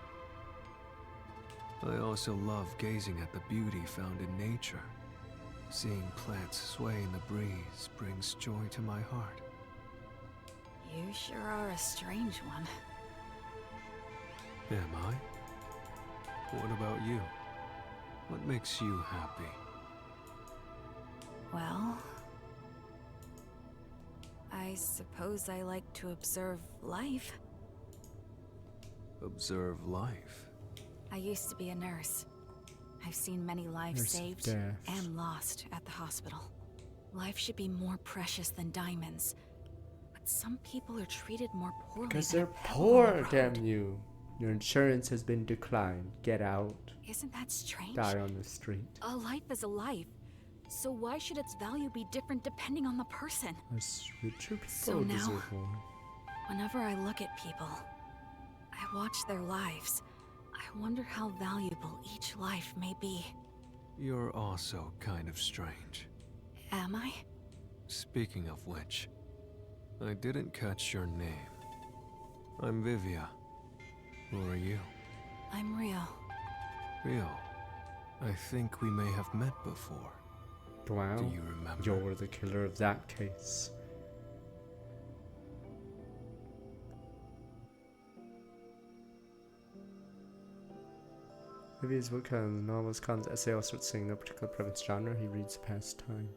Speaker 6: I also love gazing at the beauty found in nature. Seeing plants sway in the breeze brings joy to my heart.
Speaker 7: You sure are a strange one.
Speaker 6: Am I? What about you? What makes you happy?
Speaker 7: Well, I suppose I like to observe life.
Speaker 6: Observe life.
Speaker 7: I used to be a nurse. I've seen many lives
Speaker 1: Nurse of
Speaker 7: saved
Speaker 1: death.
Speaker 7: and lost at the hospital. Life should be more precious than diamonds. But some people are treated more poorly
Speaker 1: Because
Speaker 7: than
Speaker 1: they're
Speaker 7: a pebble
Speaker 1: poor,
Speaker 7: on the road.
Speaker 1: damn you. Your insurance has been declined. Get out.
Speaker 7: Isn't that strange?
Speaker 1: Die on the street.
Speaker 7: A life is a life. So why should its value be different depending on the person?
Speaker 1: Us richer people
Speaker 7: So now-
Speaker 1: deserve more.
Speaker 7: Whenever I look at people, I watch their lives. I wonder how valuable each life may be.
Speaker 6: You're also kind of strange.
Speaker 7: Am I?
Speaker 6: Speaking of which, I didn't catch your name. I'm Vivia. Who are you?
Speaker 7: I'm Rio.
Speaker 6: Rio. I think we may have met before.
Speaker 1: Wow.
Speaker 6: Do you remember?
Speaker 1: You're the killer of that case. Vivia's book has novels, cons, essay, all sorts of things, no particular preference genre. He reads to pass time.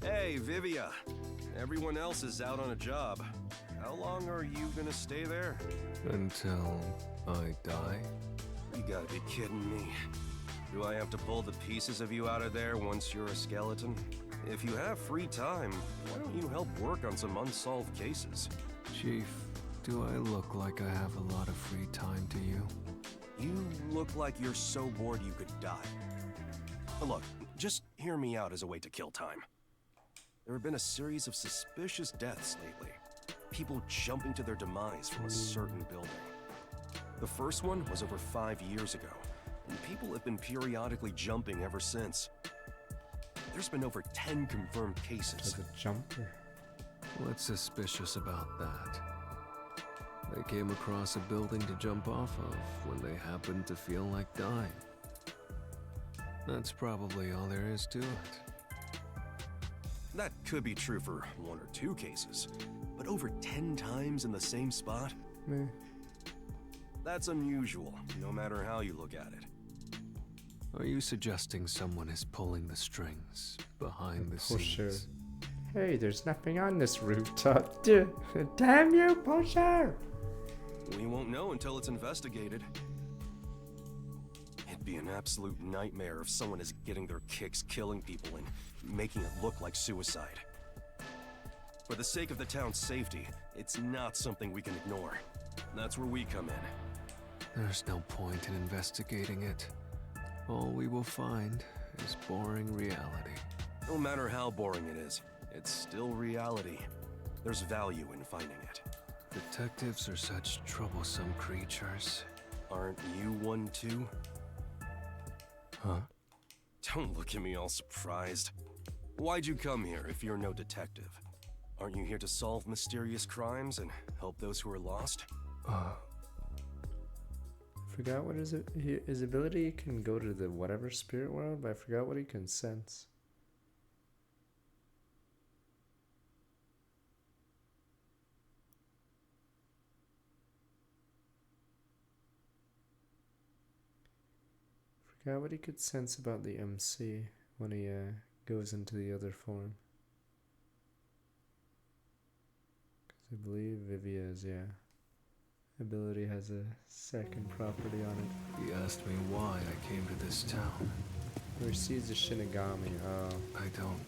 Speaker 2: Hey, Vivia. Everyone else is out on a job. How long are you gonna stay there?
Speaker 6: Until I die?
Speaker 2: You gotta be kidding me. Do I have to pull the pieces of you out of there once you're a skeleton? If you have free time, why don't you help work on some unsolved cases?
Speaker 6: Chief, do I look like I have a lot of free time to you?
Speaker 2: You look like you're so bored you could die. Look, just hear me out as a way to kill time. There have been a series of suspicious deaths lately. People jumping to their demise from a certain building. The first one was over 5 years ago, and people have been periodically jumping ever since. There's been over 10 confirmed cases.
Speaker 1: As a jumper.
Speaker 6: What's suspicious about that? They came across a building to jump off of when they happened to feel like dying. That's probably all there is to it.
Speaker 2: That could be true for 1 or 2 cases, but over 10 times in the same spot?
Speaker 1: Meh.
Speaker 2: That's unusual, no matter how you look at it.
Speaker 6: Are you suggesting someone is pulling the strings behind the
Speaker 1: Pusher.
Speaker 6: scenes?
Speaker 1: Hey, there's nothing on this rooftop. Damn you, Pusher!
Speaker 2: We won't know until it's investigated. It'd be an absolute nightmare if someone is getting their kicks killing people and making it look like suicide. For the sake of the town's safety, it's not something we can ignore. That's where we come in.
Speaker 6: There's no point in investigating it. All we will find is boring reality.
Speaker 2: No matter how boring it is, it's still reality. There's value in finding it.
Speaker 6: Detectives are such troublesome creatures.
Speaker 2: Aren't you one too?
Speaker 6: Huh?
Speaker 2: Don't look at me all surprised. Why'd you come here if you're no detective? Aren't you here to solve mysterious crimes and help those who are lost?
Speaker 1: Forgot what is it? His ability can go to the whatever spirit world, but I forgot what he can sense. Forgot what he could sense about the MC when he goes into the other form. Because I believe Vivia's, ability has a second property on it.
Speaker 6: He asked me why I came to this town.
Speaker 1: Where he sees a Shinigami. Oh,
Speaker 6: I don't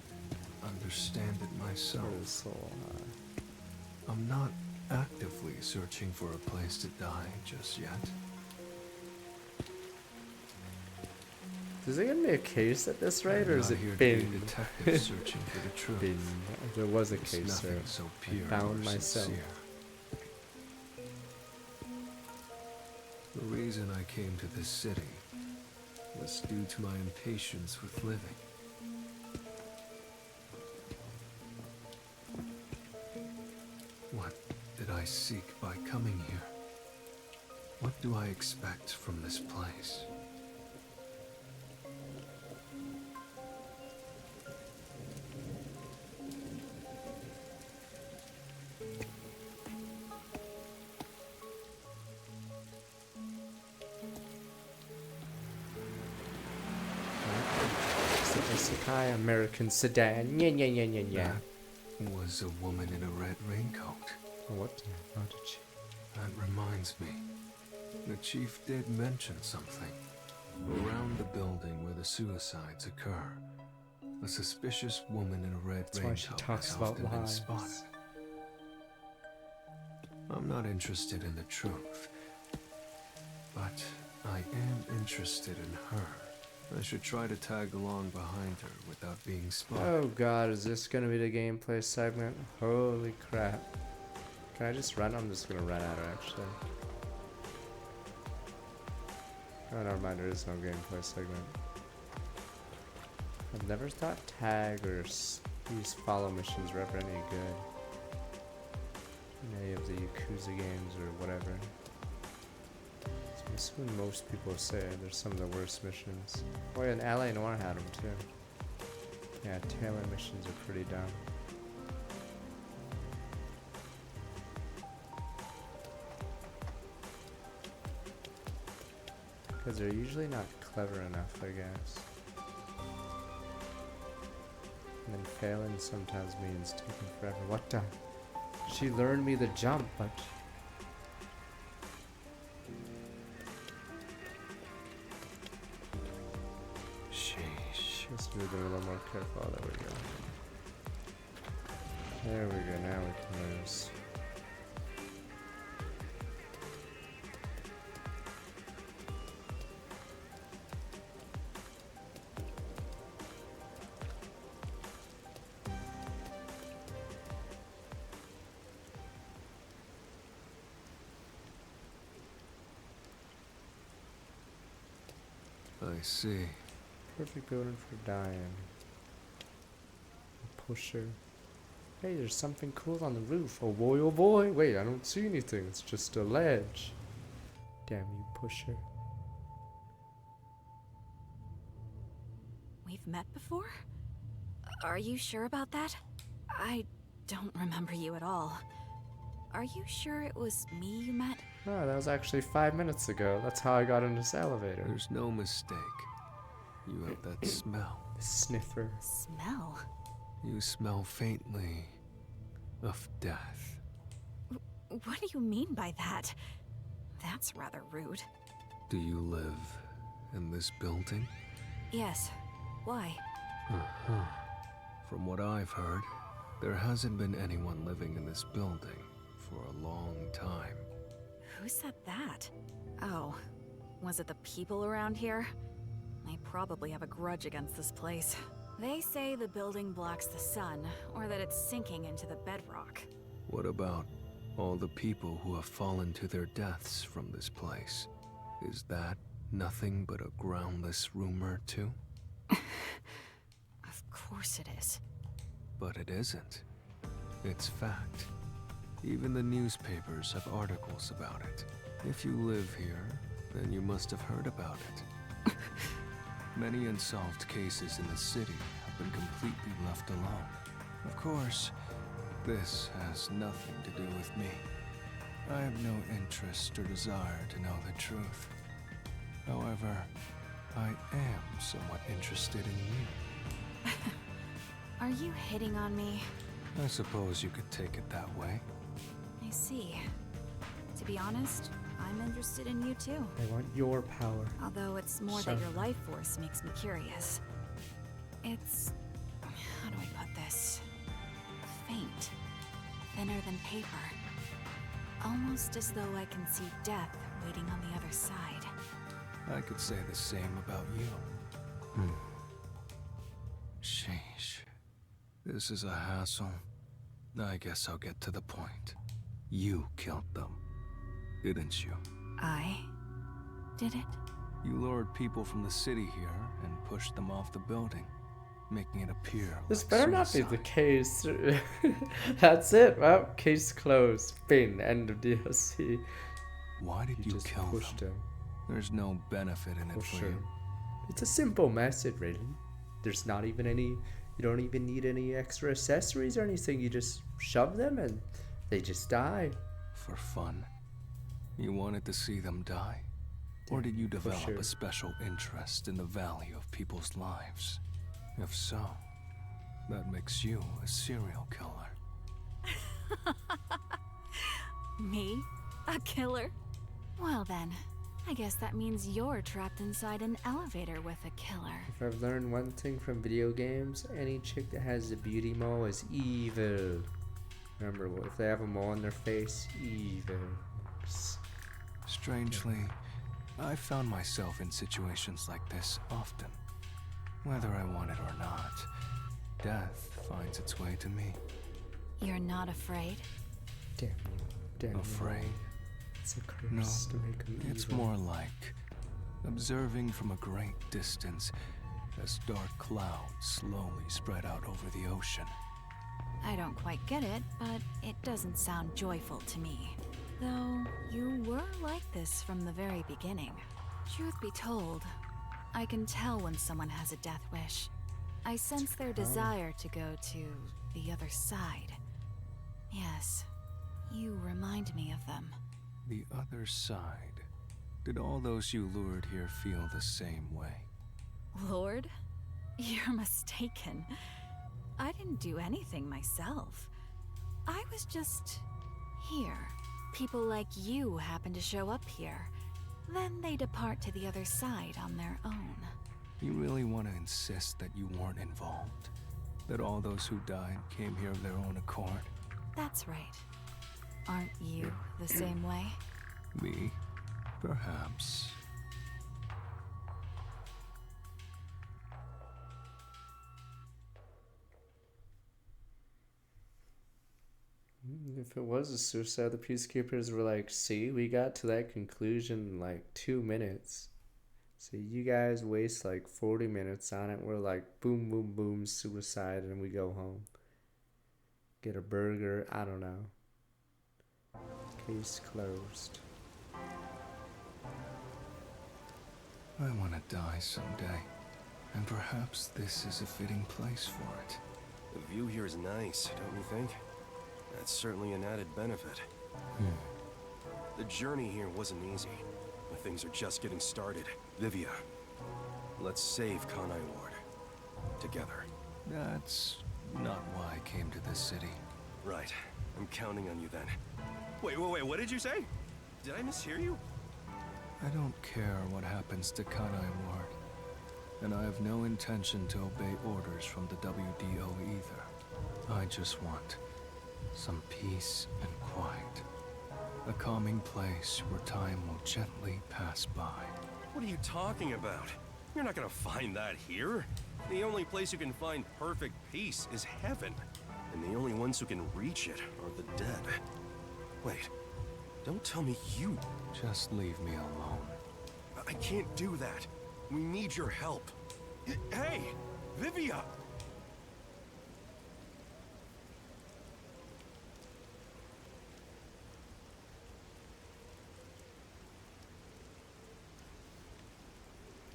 Speaker 6: understand it myself.
Speaker 1: that is so high.
Speaker 6: I'm not actively searching for a place to die just yet.
Speaker 1: Is it gonna be a case at this rate, or
Speaker 6: I'm
Speaker 1: is
Speaker 6: not
Speaker 1: it
Speaker 6: here to
Speaker 1: been?
Speaker 6: be a detective searching for the truth.
Speaker 1: Been. There was a
Speaker 6: It's
Speaker 1: case, sir.
Speaker 6: nothing so pure
Speaker 1: found
Speaker 6: or
Speaker 1: myself.
Speaker 6: sincere. The reason I came to this city was due to my impatience with living. What did I seek by coming here? What do I expect from this place?
Speaker 1: Sakai American sedan. Yeah.
Speaker 6: That was a woman in a red raincoat.
Speaker 1: What? How did she?
Speaker 6: That reminds me. The chief did mention something. Around the building where the suicides occur, a suspicious woman in a red
Speaker 1: That's why she
Speaker 6: raincoat
Speaker 1: talks
Speaker 6: has
Speaker 1: about
Speaker 6: often been
Speaker 1: lies.
Speaker 6: spotted. I'm not interested in the truth.
Speaker 2: but I am interested in her. I should try to tag along behind her without being spotted.
Speaker 1: Oh god, is this gonna be the gameplay segment? Holy crap. Can I just run? I'm just gonna run at her actually. Oh, never mind, there is no gameplay segment. I've never thought tag or these follow missions were ever any good in any of the Yakuza games or whatever. So I'm assuming most people say they're some of the worst missions. Oh yeah, and LA Noir had them too. Yeah, Taylor missions are pretty dumb. Because they're usually not clever enough, I guess. And then failing sometimes means taking forever. What the? She learned me the jump, but...
Speaker 2: Sheesh.
Speaker 1: Let's do it a little more careful. Oh, there we go. There we go, now we can lose.
Speaker 2: I see.
Speaker 1: Perfect building for dying. A pusher. Hey, there's something cool on the roof. Oh boy, oh boy. Wait, I don't see anything. It's just a ledge. Damn you, pusher.
Speaker 7: We've met before? Are you sure about that? I don't remember you at all. Are you sure it was me you met?
Speaker 1: Oh, that was actually 5 minutes ago. That's how I got in this elevator.
Speaker 2: There's no mistake. You have that smell.
Speaker 1: The sniffer.
Speaker 7: Smell?
Speaker 2: You smell faintly of death.
Speaker 7: What do you mean by that? That's rather rude.
Speaker 2: Do you live in this building?
Speaker 7: Yes. Why?
Speaker 2: Uh-huh. From what I've heard, there hasn't been anyone living in this building for a long time.
Speaker 7: Who said that? Oh, was it the people around here? They probably have a grudge against this place. They say the building blocks the sun, or that it's sinking into the bedrock.
Speaker 2: What about all the people who have fallen to their deaths from this place? Is that nothing but a groundless rumor too?
Speaker 7: Of course it is.
Speaker 2: But it isn't. It's fact. Even the newspapers have articles about it. If you live here, then you must have heard about it. Many unsolved cases in the city have been completely left alone. Of course, this has nothing to do with me. I have no interest or desire to know the truth. However, I am somewhat interested in you.
Speaker 7: Are you hitting on me?
Speaker 2: I suppose you could take it that way.
Speaker 7: I see. To be honest, I'm interested in you too.
Speaker 1: I want your power.
Speaker 7: Although it's more that your life force makes me curious. It's... how do I put this? Faint. Thinner than paper. Almost as though I can see death waiting on the other side.
Speaker 2: I could say the same about you. Sheesh. This is a hassle. I guess I'll get to the point. You killed them, didn't you?
Speaker 7: I did it?
Speaker 2: You lured people from the city here and pushed them off the building, making it appear
Speaker 1: This
Speaker 2: like
Speaker 1: better
Speaker 2: suicide.
Speaker 1: not be the case. That's it. Well, case closed. Fin. End of DLC.
Speaker 2: Why did you
Speaker 1: just
Speaker 2: kill
Speaker 1: pushed
Speaker 2: them?
Speaker 1: him.
Speaker 2: There's no benefit in it
Speaker 1: For
Speaker 2: for
Speaker 1: sure.
Speaker 2: you.
Speaker 1: It's a simple method, really. There's not even any. You don't even need any extra accessories or anything. You just shove them and they just die.
Speaker 2: For fun. You wanted to see them die? Or did you develop
Speaker 1: sure.
Speaker 2: a special interest in the value of people's lives? If so, that makes you a serial killer.
Speaker 7: Me? A killer? Well then, I guess that means you're trapped inside an elevator with a killer.
Speaker 1: If I've learned one thing from video games, any chick that has a beauty mole is evil. Remember, if they have a mole on their face, evil.
Speaker 2: Strangely,
Speaker 6: I found myself in situations like this often. Whether I want it or not, death finds its way to me.
Speaker 7: You're not afraid?
Speaker 1: Damn. Damn.
Speaker 6: Afraid?
Speaker 1: It's a curse
Speaker 6: No,
Speaker 1: to make him
Speaker 6: it's
Speaker 1: evil.
Speaker 6: more like observing from a great distance as dark clouds slowly spread out over the ocean.
Speaker 7: I don't quite get it, but it doesn't sound joyful to me. Though, you were like this from the very beginning. Truth be told, I can tell when someone has a death wish. I sense their desire to go to the other side. Yes, you remind me of them.
Speaker 6: The other side. Did all those you lured here feel the same way?
Speaker 7: Lord? You're mistaken. I didn't do anything myself. I was just here. People like you happen to show up here. Then they depart to the other side on their own.
Speaker 6: You really want to insist that you weren't involved? That all those who died came here of their own accord?
Speaker 7: That's right. Aren't you the same way?
Speaker 6: Me? Perhaps.
Speaker 1: If it was a suicide, the peacekeepers were like, see, we got to that conclusion in like 2 minutes. So you guys waste like 40 minutes on it. We're like, boom, boom, boom, suicide, and we go home. Get a burger, I don't know. Case closed.
Speaker 6: I want to die someday, and perhaps this is a fitting place for it.
Speaker 2: The view here is nice, don't you think? That's certainly an added benefit. The journey here wasn't easy, but things are just getting started. Vivia, let's save Kanai Ward. Together.
Speaker 6: That's not why I came to this city.
Speaker 2: Right. I'm counting on you then. Wait, what did you say? Did I mishear you?
Speaker 6: I don't care what happens to Kanai Ward, and I have no intention to obey orders from the WDO either. I just want some peace and quiet. A calming place where time will gently pass by.
Speaker 2: What are you talking about? You're not gonna find that here. The only place you can find perfect peace is heaven. And the only ones who can reach it are the dead. Wait, don't tell me you...
Speaker 6: Just leave me alone.
Speaker 2: I can't do that. We need your help. Hey, Vivia!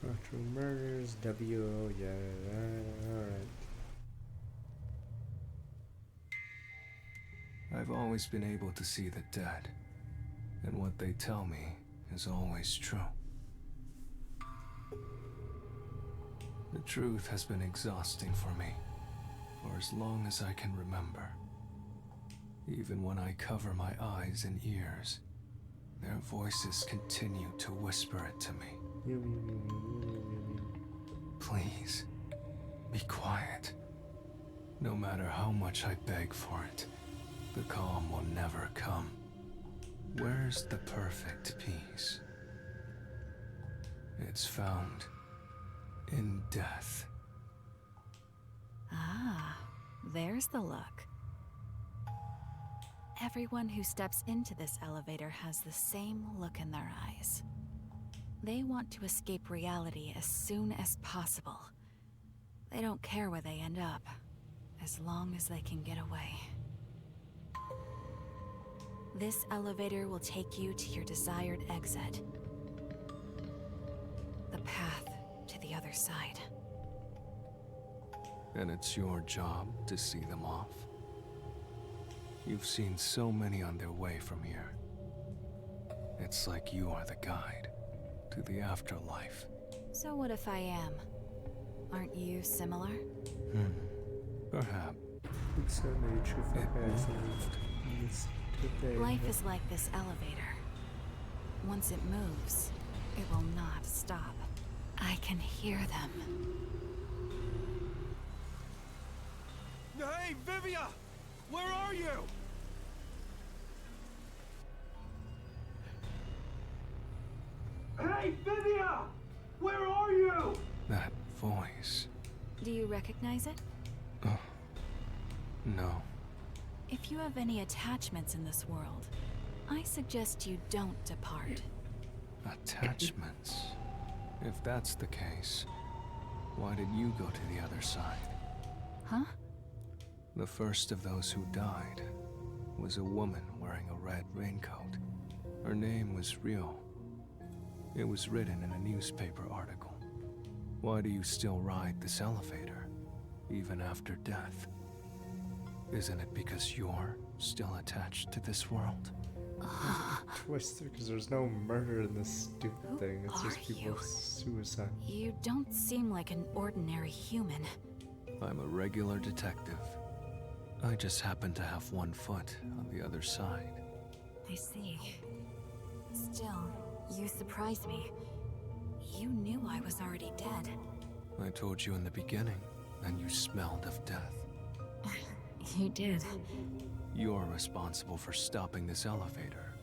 Speaker 1: After murders, WO, yeah, alright.
Speaker 6: I've always been able to see the dead, and what they tell me is always true. The truth has been exhausting for me, for as long as I can remember. Even when I cover my eyes and ears, their voices continue to whisper it to me. Please, be quiet. No matter how much I beg for it, the calm will never come. Where's the perfect peace? It's found in death.
Speaker 7: Ah, there's the look. Everyone who steps into this elevator has the same look in their eyes. They want to escape reality as soon as possible. They don't care where they end up, as long as they can get away. This elevator will take you to your desired exit. The path to the other side.
Speaker 6: And it's your job to see them off. You've seen so many on their way from here. It's like you are the guide to the afterlife.
Speaker 7: So what if I am? Aren't you similar?
Speaker 6: Perhaps.
Speaker 1: It's so nature for
Speaker 6: It
Speaker 1: passing.
Speaker 7: Life is like this elevator. Once it moves, it will not stop. I can hear them.
Speaker 2: Hey, Vivia! Where are you?
Speaker 8: Hey!
Speaker 6: Hey, Vivian! Where are you? That voice.
Speaker 7: Do you recognize it?
Speaker 6: Oh, no.
Speaker 7: If you have any attachments in this world, I suggest you don't depart.
Speaker 6: Attachments? If that's the case, why did you go to the other side?
Speaker 7: Huh?
Speaker 6: The first of those who died was a woman wearing a red raincoat. Her name was Rio. It was written in a newspaper article. Why do you still ride this elevator, even after death? Isn't it because you're still attached to this world?
Speaker 1: Twisted, because there's no murder in this stupid thing. It's just people's suicide.
Speaker 7: You don't seem like an ordinary human.
Speaker 6: I'm a regular detective. I just happen to have one foot on the other side.
Speaker 7: I see. Still, you surprise me. You knew I was already dead.
Speaker 6: I told you in the beginning, and you smelled of death.
Speaker 7: You did.
Speaker 6: You're responsible for stopping this elevator,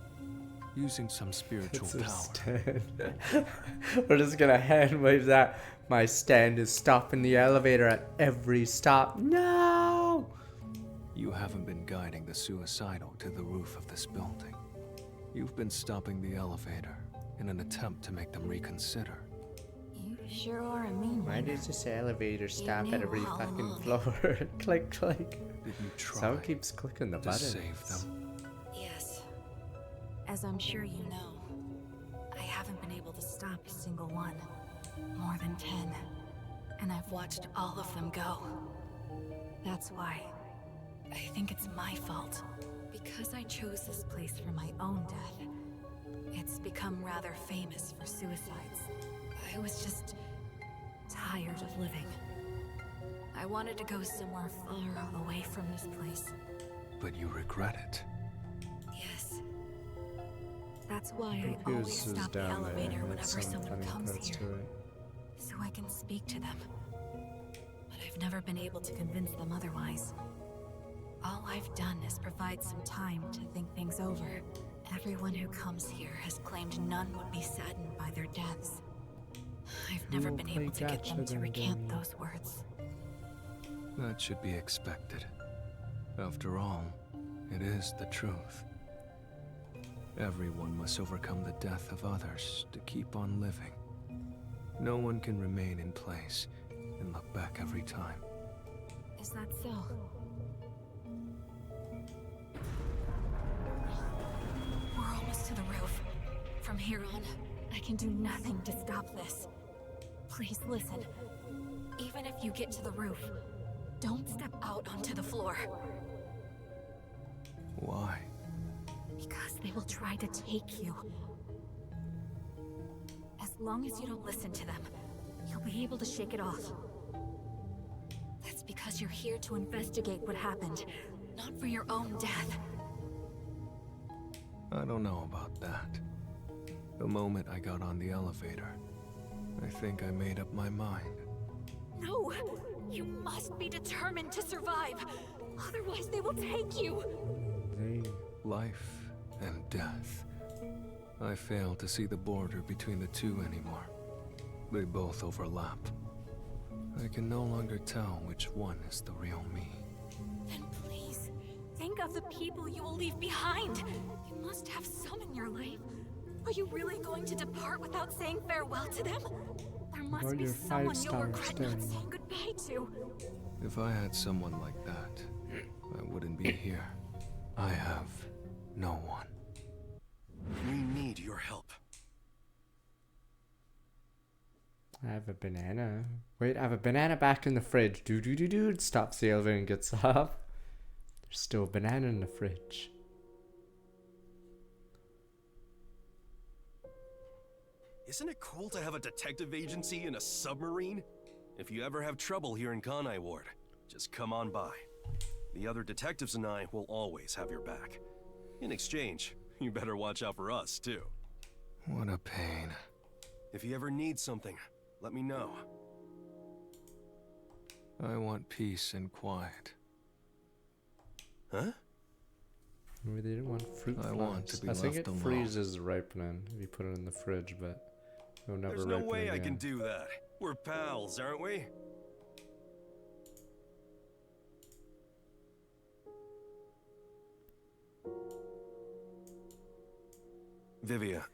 Speaker 6: using some spiritual
Speaker 1: It's a
Speaker 6: power.
Speaker 1: stand. We're just gonna hand wave that. My stand is stopping the elevator at every stop. No!
Speaker 6: You haven't been guiding the suicidal to the roof of this building. You've been stopping the elevator in an attempt to make them reconsider.
Speaker 7: You sure are a mean
Speaker 1: Why
Speaker 7: one.
Speaker 1: does this elevator stop
Speaker 7: knew
Speaker 1: at every
Speaker 7: all
Speaker 1: fucking
Speaker 7: along.
Speaker 1: floor? Click, click.
Speaker 6: Did you try
Speaker 1: Someone keeps clicking the
Speaker 6: to
Speaker 1: buttons.
Speaker 6: save them?
Speaker 7: Yes. As I'm sure you know, I haven't been able to stop a single one. More than 10. And I've watched all of them go. That's why I think it's my fault. Because I chose this place for my own death, it's become rather famous for suicides. I was just tired of living. I wanted to go somewhere far away from this place.
Speaker 6: But you regret it.
Speaker 7: Yes. That's why I
Speaker 1: Who
Speaker 7: always
Speaker 1: is
Speaker 7: stop the
Speaker 1: down there?
Speaker 7: elevator
Speaker 1: There's
Speaker 7: whenever
Speaker 1: some
Speaker 7: someone
Speaker 1: funny
Speaker 7: comes
Speaker 1: parts
Speaker 7: here,
Speaker 1: to it.
Speaker 7: so I can speak to them. But I've never been able to convince them otherwise. All I've done is provide some time to think things over. Everyone who comes here has claimed none would be saddened by their deaths. I've never
Speaker 1: will
Speaker 7: been
Speaker 1: play
Speaker 7: able to get them
Speaker 1: gotcha
Speaker 7: to
Speaker 1: then,
Speaker 7: recant
Speaker 1: Danny?
Speaker 7: those words.
Speaker 6: That should be expected. After all, it is the truth. Everyone must overcome the death of others to keep on living. No one can remain in place and look back every time.
Speaker 7: Is that so? We're almost to the roof. From here on, I can do nothing to stop this. Please listen. Even if you get to the roof, don't step out onto the floor.
Speaker 6: Why?
Speaker 7: Because they will try to take you. As long as you don't listen to them, you'll be able to shake it off. That's because you're here to investigate what happened, not for your own death.
Speaker 6: I don't know about that. The moment I got on the elevator, I think I made up my mind.
Speaker 7: No! You must be determined to survive! Otherwise they will take you!
Speaker 1: They
Speaker 6: Life and death. I fail to see the border between the two anymore. They both overlap. I can no longer tell which one is the real me.
Speaker 7: Then please, think of the people you will leave behind! You must have some in your life. Are you really going to depart without saying farewell to them? There must
Speaker 1: Or
Speaker 7: be
Speaker 1: your
Speaker 7: someone you'll
Speaker 1: 5-star
Speaker 7: regret not
Speaker 1: stand.
Speaker 7: saying goodbye to.
Speaker 6: If I had someone like that, I wouldn't be here. I have no one.
Speaker 2: We need your help.
Speaker 1: I have a banana. Wait, I have a banana back in the fridge. Do do do do. It stops the elevator and gets up. There's still a banana in the fridge.
Speaker 2: Isn't it cool to have a detective agency in a submarine? If you ever have trouble here in Kanai Ward, just come on by. The other detectives and I will always have your back. In exchange, you better watch out for us, too.
Speaker 6: What a pain.
Speaker 2: If you ever need something, let me know.
Speaker 6: I want peace and quiet.
Speaker 2: Huh?
Speaker 1: Maybe they didn't want fruit
Speaker 6: I
Speaker 1: flies.
Speaker 6: want to be
Speaker 1: I think
Speaker 6: left
Speaker 1: it
Speaker 6: alone.
Speaker 1: freezes ripening if you put it in the fridge, but You'll never
Speaker 2: There's no
Speaker 1: reckon
Speaker 2: way I can
Speaker 1: again.
Speaker 2: do that. We're pals, aren't we? Vivia,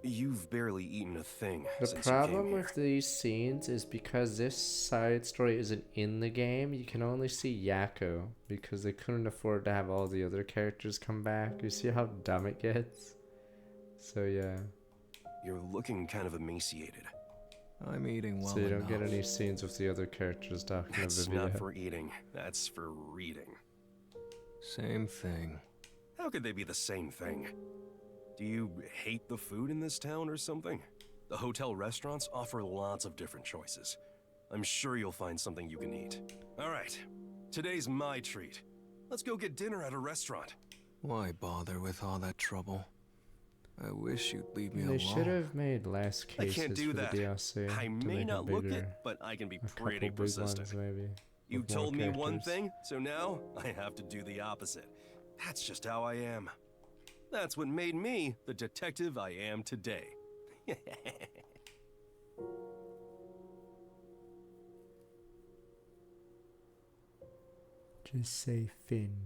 Speaker 2: you've barely eaten a thing
Speaker 1: The
Speaker 2: since you came
Speaker 1: problem
Speaker 2: here.
Speaker 1: with these scenes is because this side story isn't in the game, you can only see Yakko because they couldn't afford to have all the other characters come back. You see how dumb it gets? So yeah.
Speaker 2: You're looking kind of emaciated.
Speaker 6: I'm eating well
Speaker 1: So you don't get
Speaker 6: enough.
Speaker 1: any scenes with the other characters talking to
Speaker 2: That's
Speaker 1: Vivia.
Speaker 2: not for eating. That's for reading.
Speaker 6: Same thing.
Speaker 2: How could they be the same thing? Do you hate the food in this town or something? The hotel restaurants offer lots of different choices. I'm sure you'll find something you can eat. All right, today's my treat. Let's go get dinner at a restaurant.
Speaker 6: Why bother with all that trouble? I wish you'd leave me
Speaker 1: They
Speaker 6: alone.
Speaker 1: should have made less
Speaker 2: I
Speaker 1: cases
Speaker 2: can't do
Speaker 1: for
Speaker 2: that.
Speaker 1: the DLC
Speaker 2: I
Speaker 1: to
Speaker 2: may
Speaker 1: make
Speaker 2: not
Speaker 1: it
Speaker 2: look
Speaker 1: bigger.
Speaker 2: it, but I can be
Speaker 1: A couple
Speaker 2: pretty
Speaker 1: big
Speaker 2: persistent.
Speaker 1: ones, maybe.
Speaker 2: You
Speaker 1: with more
Speaker 2: told me one
Speaker 1: characters.
Speaker 2: thing, so now I have to do the opposite. That's just how I am. That's what made me the detective I am today.
Speaker 1: Just say Finn.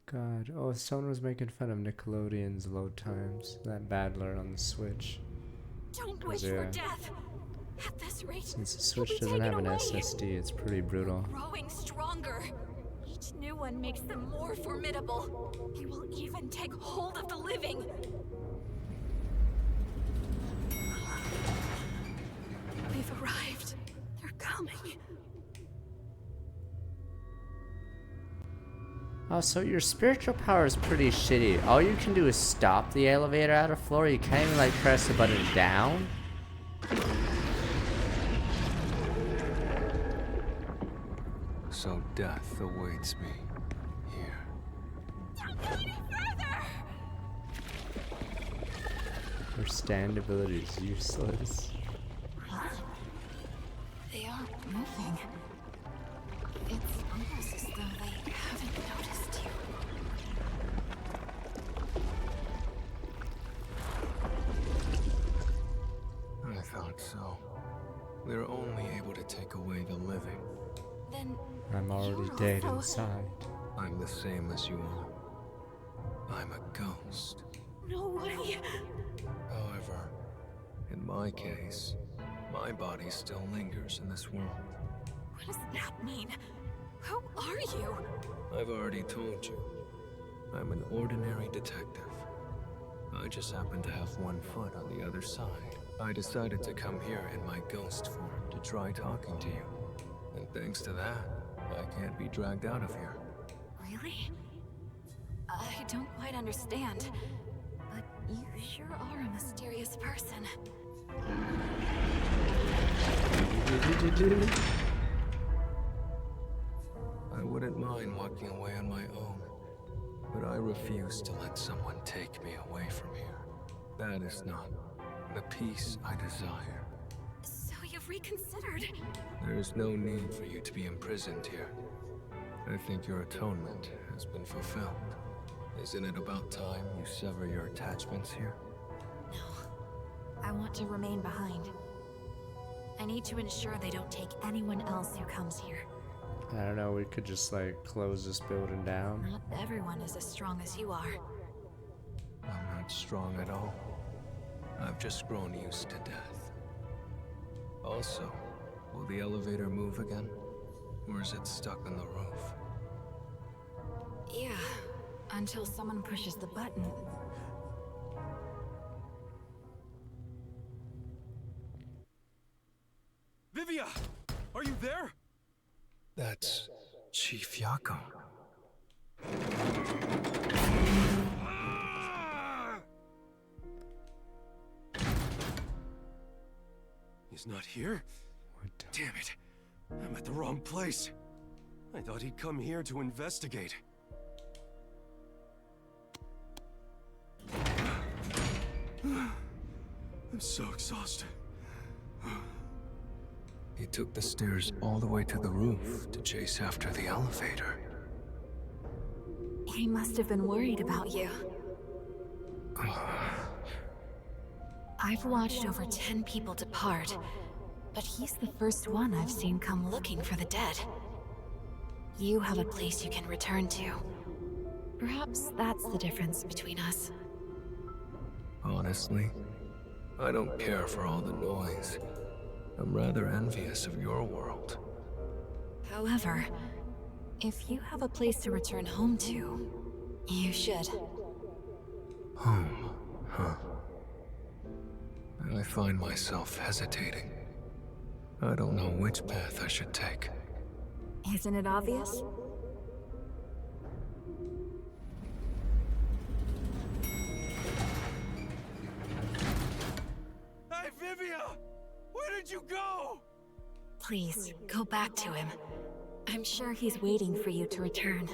Speaker 1: God, oh, someone was making fun of Nickelodeon's load times. That battler on the Switch.
Speaker 7: Don't
Speaker 1: 'Cause,
Speaker 7: wish for
Speaker 1: yeah,
Speaker 7: death. At this rate,
Speaker 1: since the
Speaker 7: he'll
Speaker 1: Switch
Speaker 7: be
Speaker 1: doesn't have
Speaker 7: taken
Speaker 1: an
Speaker 7: away.
Speaker 1: SSD, it's pretty brutal.
Speaker 7: Growing stronger. Each new one makes them more formidable. They will even take hold of the living. We've arrived. They're coming.
Speaker 1: Oh, so your spiritual power is pretty shitty. All you can do is stop the elevator at a floor. You can't even like press the button down.
Speaker 6: So death awaits me here.
Speaker 7: Don't go any further!
Speaker 1: Her stand ability is useless.
Speaker 7: They aren't moving. It's almost as though they haven't noticed you.
Speaker 6: I thought so. They're only able to take away the living.
Speaker 7: Then
Speaker 1: I'm already
Speaker 7: you're
Speaker 1: dead
Speaker 7: also-
Speaker 1: inside.
Speaker 6: I'm the same as you all. I'm a ghost.
Speaker 7: No way.
Speaker 6: However, in my case, my body still lingers in this world.
Speaker 7: What does that mean? Who are you?
Speaker 6: I've already told you. I'm an ordinary detective. I just happen to have one foot on the other side. I decided to come here in my ghost form to try talking to you. And thanks to that, I can't be dragged out of here.
Speaker 7: Really? I don't quite understand. But you sure are a mysterious person.
Speaker 6: I wouldn't mind walking away on my own, but I refuse to let someone take me away from here. That is not the peace I desire.
Speaker 7: So you've reconsidered?
Speaker 6: There is no need for you to be imprisoned here. I think your atonement has been fulfilled. Isn't it about time you sever your attachments here?
Speaker 7: No. I want to remain behind. I need to ensure they don't take anyone else who comes here.
Speaker 1: I don't know, we could just like close this building down.
Speaker 7: Not everyone is as strong as you are.
Speaker 6: I'm not strong at all. I've just grown used to death. Also, will the elevator move again? Or is it stuck on the roof?
Speaker 7: Yeah, until someone pushes the button.
Speaker 2: Vivia! Are you there?
Speaker 6: That's Chief Yakko.
Speaker 2: He's not here?
Speaker 1: What?
Speaker 2: Damn it. I'm at the wrong place. I thought he'd come here to investigate. I'm so exhausted.
Speaker 6: He took the stairs all the way to the roof to chase after the elevator.
Speaker 7: He must have been worried about you. I've watched over 10 people depart, but he's the first one I've seen come looking for the dead. You have a place you can return to. Perhaps that's the difference between us.
Speaker 6: Honestly, I don't care for all the noise. I'm rather envious of your world.
Speaker 7: However, if you have a place to return home to, you should.
Speaker 6: Home, huh? I find myself hesitating. I don't know which path I should take.
Speaker 7: Isn't it obvious?
Speaker 2: Hey, Vivia! Where did you go?
Speaker 7: Please, go back to him. I'm sure he's waiting for you to return.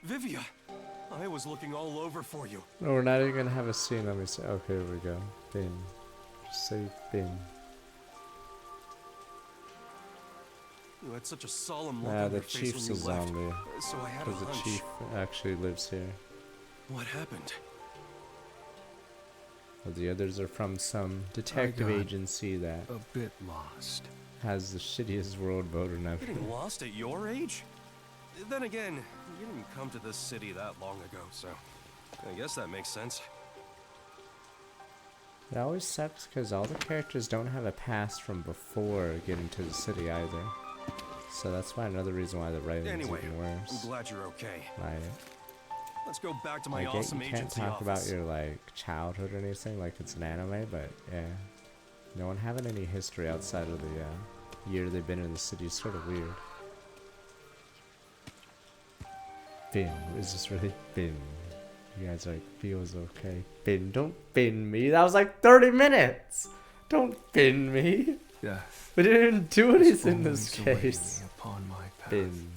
Speaker 2: Vivia! I was looking all over for you.
Speaker 1: No, we're not even gonna have a scene. Let me say. Okay, here we go. Bin. Just say bin.
Speaker 2: You had such a solemn look
Speaker 1: Yeah,
Speaker 2: on
Speaker 1: the
Speaker 2: your face
Speaker 1: chief's
Speaker 2: when
Speaker 1: a
Speaker 2: you left,
Speaker 1: zombie.
Speaker 2: so I had a
Speaker 1: Because the
Speaker 2: hunch.
Speaker 1: chief actually lives here.
Speaker 2: What happened?
Speaker 1: Well, the others are from some detective
Speaker 6: got
Speaker 1: agency that
Speaker 6: A bit lost.
Speaker 1: has the shittiest world voter ever.
Speaker 2: Getting lost at your age? Then again, you didn't come to this city that long ago, so I guess that makes sense.
Speaker 1: It always sucks because all the characters don't have a past from before getting to the city either. So that's why another reason why the writing's
Speaker 2: Anyway,
Speaker 1: even
Speaker 2: I'm
Speaker 1: worse.
Speaker 2: glad you're okay.
Speaker 1: Like,
Speaker 2: Let's go back to my
Speaker 1: I get
Speaker 2: awesome
Speaker 1: you can't
Speaker 2: agency
Speaker 1: talk about
Speaker 2: office.
Speaker 1: your like childhood or anything like it's an anime, but yeah, no one having any history outside of the year they've been in the city is sort of weird. Finn, is this really Finn? You guys are like, feels okay. Finn, don't Finn me. That was like 30 minutes. Don't Finn me.
Speaker 6: Death
Speaker 1: We didn't even do
Speaker 6: is
Speaker 1: anything in this
Speaker 6: always awaiting
Speaker 1: case.
Speaker 6: me upon my path.
Speaker 1: Finn.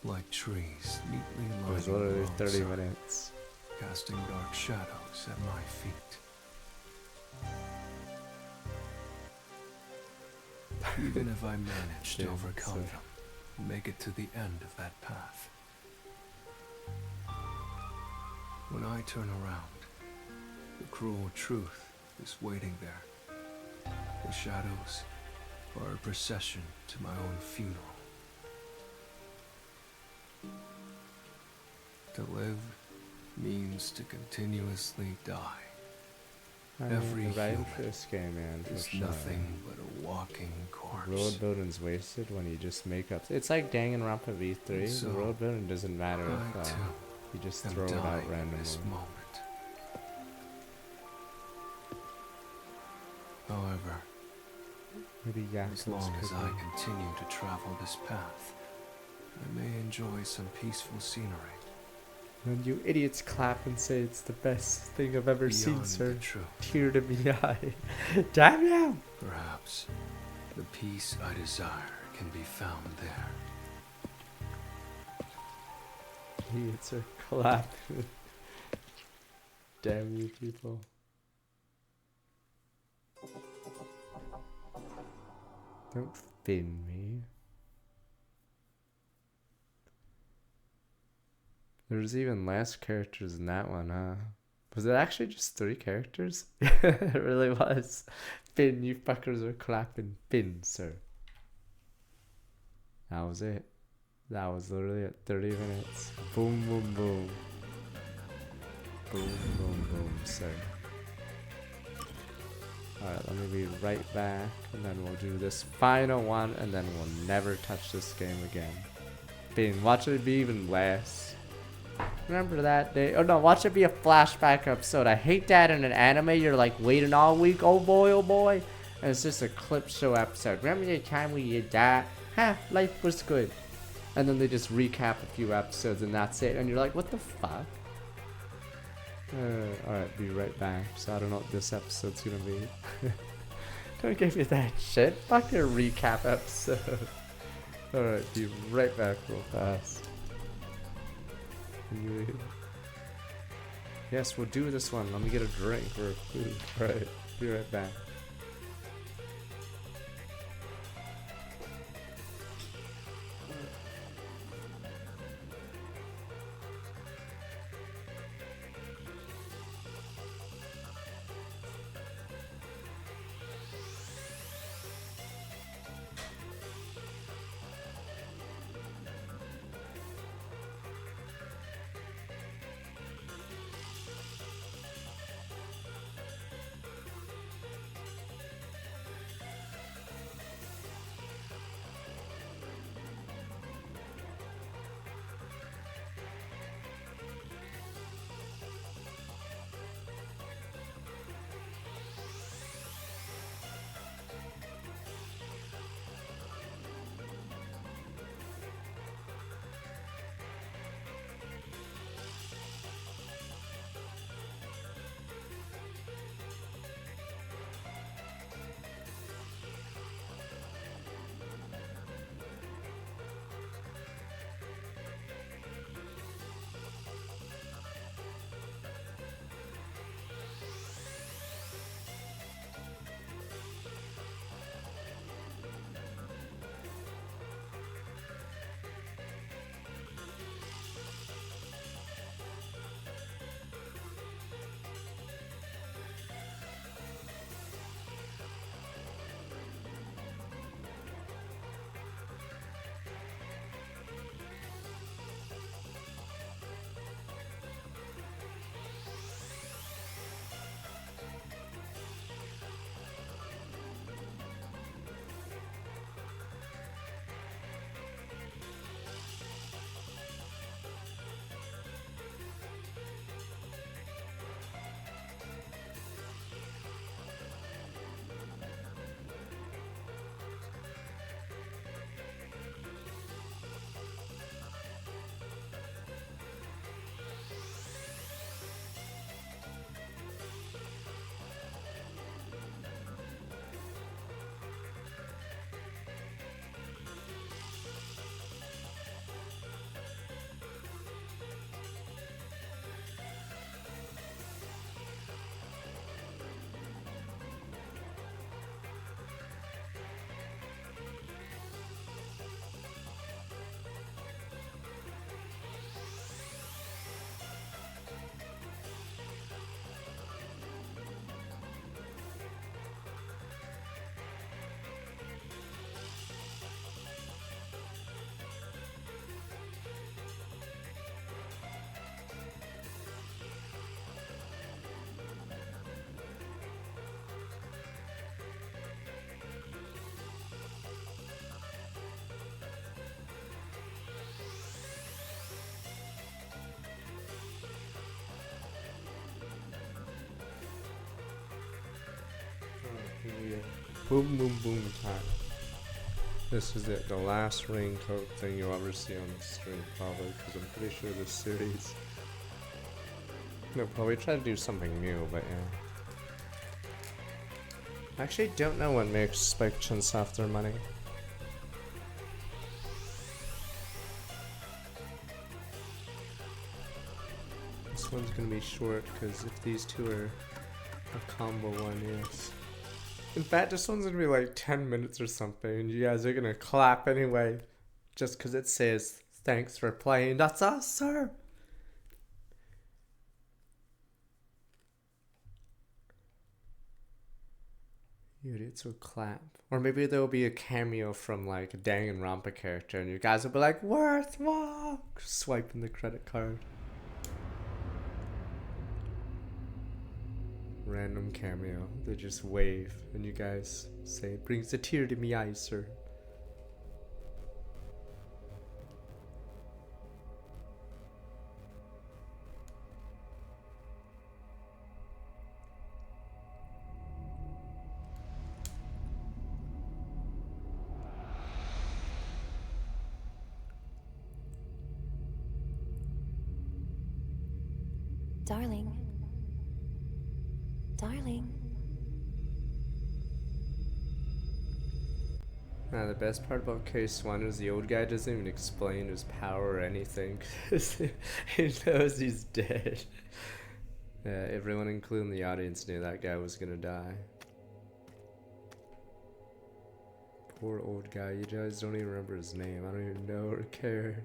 Speaker 6: Like trees neatly
Speaker 1: It was
Speaker 6: lining
Speaker 1: literally 30
Speaker 6: alongside,
Speaker 1: minutes.
Speaker 6: casting dark shadows at my feet. Even if I manage to
Speaker 1: Yeah,
Speaker 6: overcome
Speaker 1: so-
Speaker 6: them, make it to the end of that path. When I turn around, the cruel truth is waiting there. The shadows are a procession to my own funeral. To live means to continuously die.
Speaker 1: I
Speaker 6: Every
Speaker 1: mean, right
Speaker 6: human
Speaker 1: for this game, man, for
Speaker 6: It's
Speaker 1: sure.
Speaker 6: nothing but a walking corpse.
Speaker 1: Road building's wasted when you just make up. It's like Danganronpa V3.
Speaker 6: So,
Speaker 1: the road building doesn't matter
Speaker 6: I
Speaker 1: if
Speaker 6: too
Speaker 1: you just
Speaker 6: am
Speaker 1: throw it
Speaker 6: dying
Speaker 1: out
Speaker 6: in
Speaker 1: randomly.
Speaker 6: this moment. However,
Speaker 1: Maybe
Speaker 6: as long
Speaker 1: Yaku's
Speaker 6: as
Speaker 1: could
Speaker 6: I
Speaker 1: be.
Speaker 6: continue to travel this path, I may enjoy some peaceful scenery.
Speaker 1: And you idiots clap and say it's the best thing I've ever seen,
Speaker 6: Beyond
Speaker 1: sir.
Speaker 6: the truth.
Speaker 1: Tear to me eye. Damn you!
Speaker 6: Perhaps the peace I desire can be found there.
Speaker 1: Idiots are clapping. Damn you people. Don't fin me. There's even less characters in that one, huh? Was it actually just 3 characters? It really was. Finn, you fuckers are clapping. Finn, sir. That was it. That was literally at 30 minutes. Boom, boom, boom. Boom, boom, boom, sir. Alright, let me be right back, and then we'll do this final one, and then we'll never touch this game again. Finn, watch it be even less. Remember that day? Oh no, watch it be a flashback episode. I hate that in an anime. You're like waiting all week. Oh boy. And it's just a clip show episode. Remember the time we did that? Ha, life was good. and then they just recap a few episodes and that's it, and you're like, what the fuck? Alright, be right back. So I don't know what this episode's gonna be. Don't give me that shit. Fuck a recap episode. Alright, be right back real fast. Yes, we'll do this one. Let me get a drink or food. Right, be right back. Boom, boom, boom time. This is it, the last Raincode thing you'll ever see on the stream, probably, because I'm pretty sure this series. They'll probably try to do something new, but yeah. I actually don't know what makes Spike Chunsoft their money. This one's gonna be short, because if these two are a combo one, yes. In fact, this one's gonna be like 10 minutes or something, and you guys are gonna clap anyway, just because it says, thanks for playing. That's us, sir! You idiots will clap. Or maybe there'll be a cameo from like a Danganronpa character, and you guys will be like, worth walk! Swiping the credit card. Random cameo. They just wave, and you guys say, it brings a tear to me eyes, sir.
Speaker 4: Darling. Darling.
Speaker 1: Nah, the best part about Case 1 is the old guy doesn't even explain his power or anything. 'Cause he knows he's dead. Yeah, everyone, including the audience, knew that guy was gonna die. Poor old guy. You guys don't even remember his name. I don't even know or care.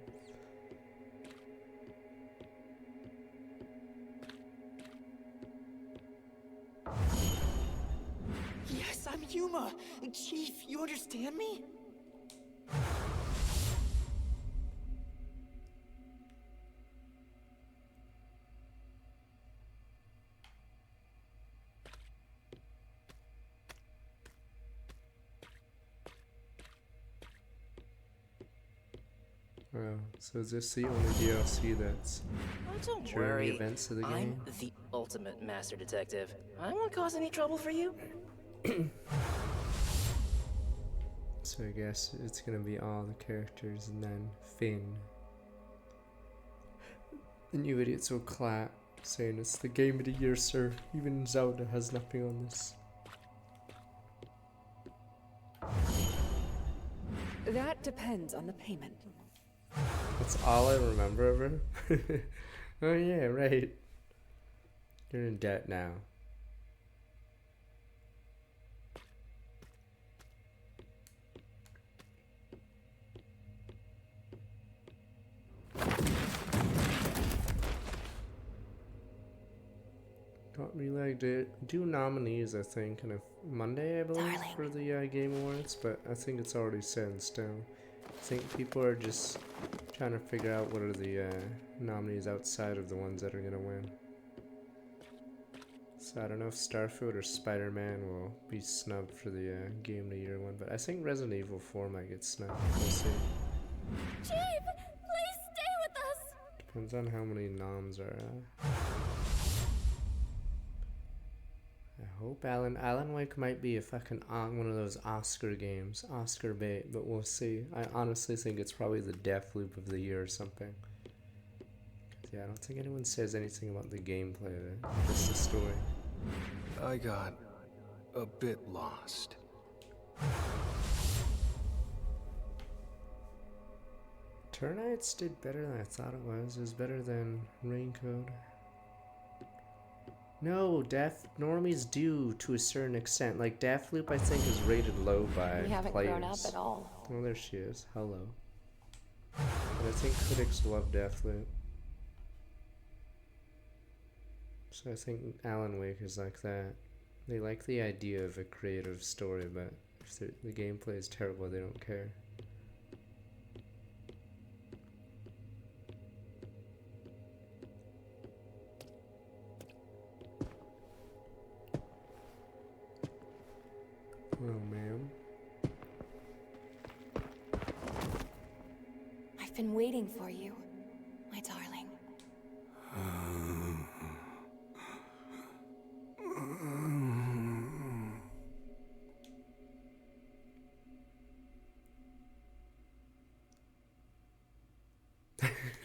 Speaker 8: Yes, I'm Yuma. Chief, you understand me?
Speaker 1: Oh, so is this the only DLC that's
Speaker 8: Oh, don't
Speaker 1: during
Speaker 8: worry.
Speaker 1: the events of the game?
Speaker 8: I'm the ultimate master detective. I won't cause any trouble for you.
Speaker 1: So I guess it's gonna be all the characters and then Finn. And you idiots will clap, saying it's the game of the year, sir. Even Zelda has nothing on this.
Speaker 3: That depends on the payment.
Speaker 1: That's all I remember of her. Oh yeah, right. You're in debt now. Got reelected. Do nominees, I think, on a Monday, I believe,
Speaker 4: Darling.
Speaker 1: for the Game Awards, but I think it's already set in stone. I think people are just trying to figure out what are the nominees outside of the ones that are gonna win. So I don't know if Starfield or Spider-Man will be snubbed for the Game of the Year one, but I think Resident Evil 4 might get snubbed. We'll see.
Speaker 4: Chief, please stay with us.
Speaker 1: Depends on how many noms are. I hope Alan Wake might be a fucking one of those Oscar games, Oscar bait, but we'll see. I honestly think it's probably the Deathloop of the year or something. Yeah, I don't think anyone says anything about the gameplay of it, just the story.
Speaker 2: I got a bit lost.
Speaker 1: Turnights did better than I thought it was. It was better than Raincode. No, normies do to a certain extent. Like Deathloop, I think, is rated low by
Speaker 4: We haven't
Speaker 1: players.
Speaker 4: grown up at all.
Speaker 1: Oh, there she is. Hello. But I think critics love Deathloop. So I think Alan Wake is like that. They like the idea of a creative story, but if the gameplay is terrible, they don't care. Oh, ma'am.
Speaker 7: I've been waiting for you, my darling.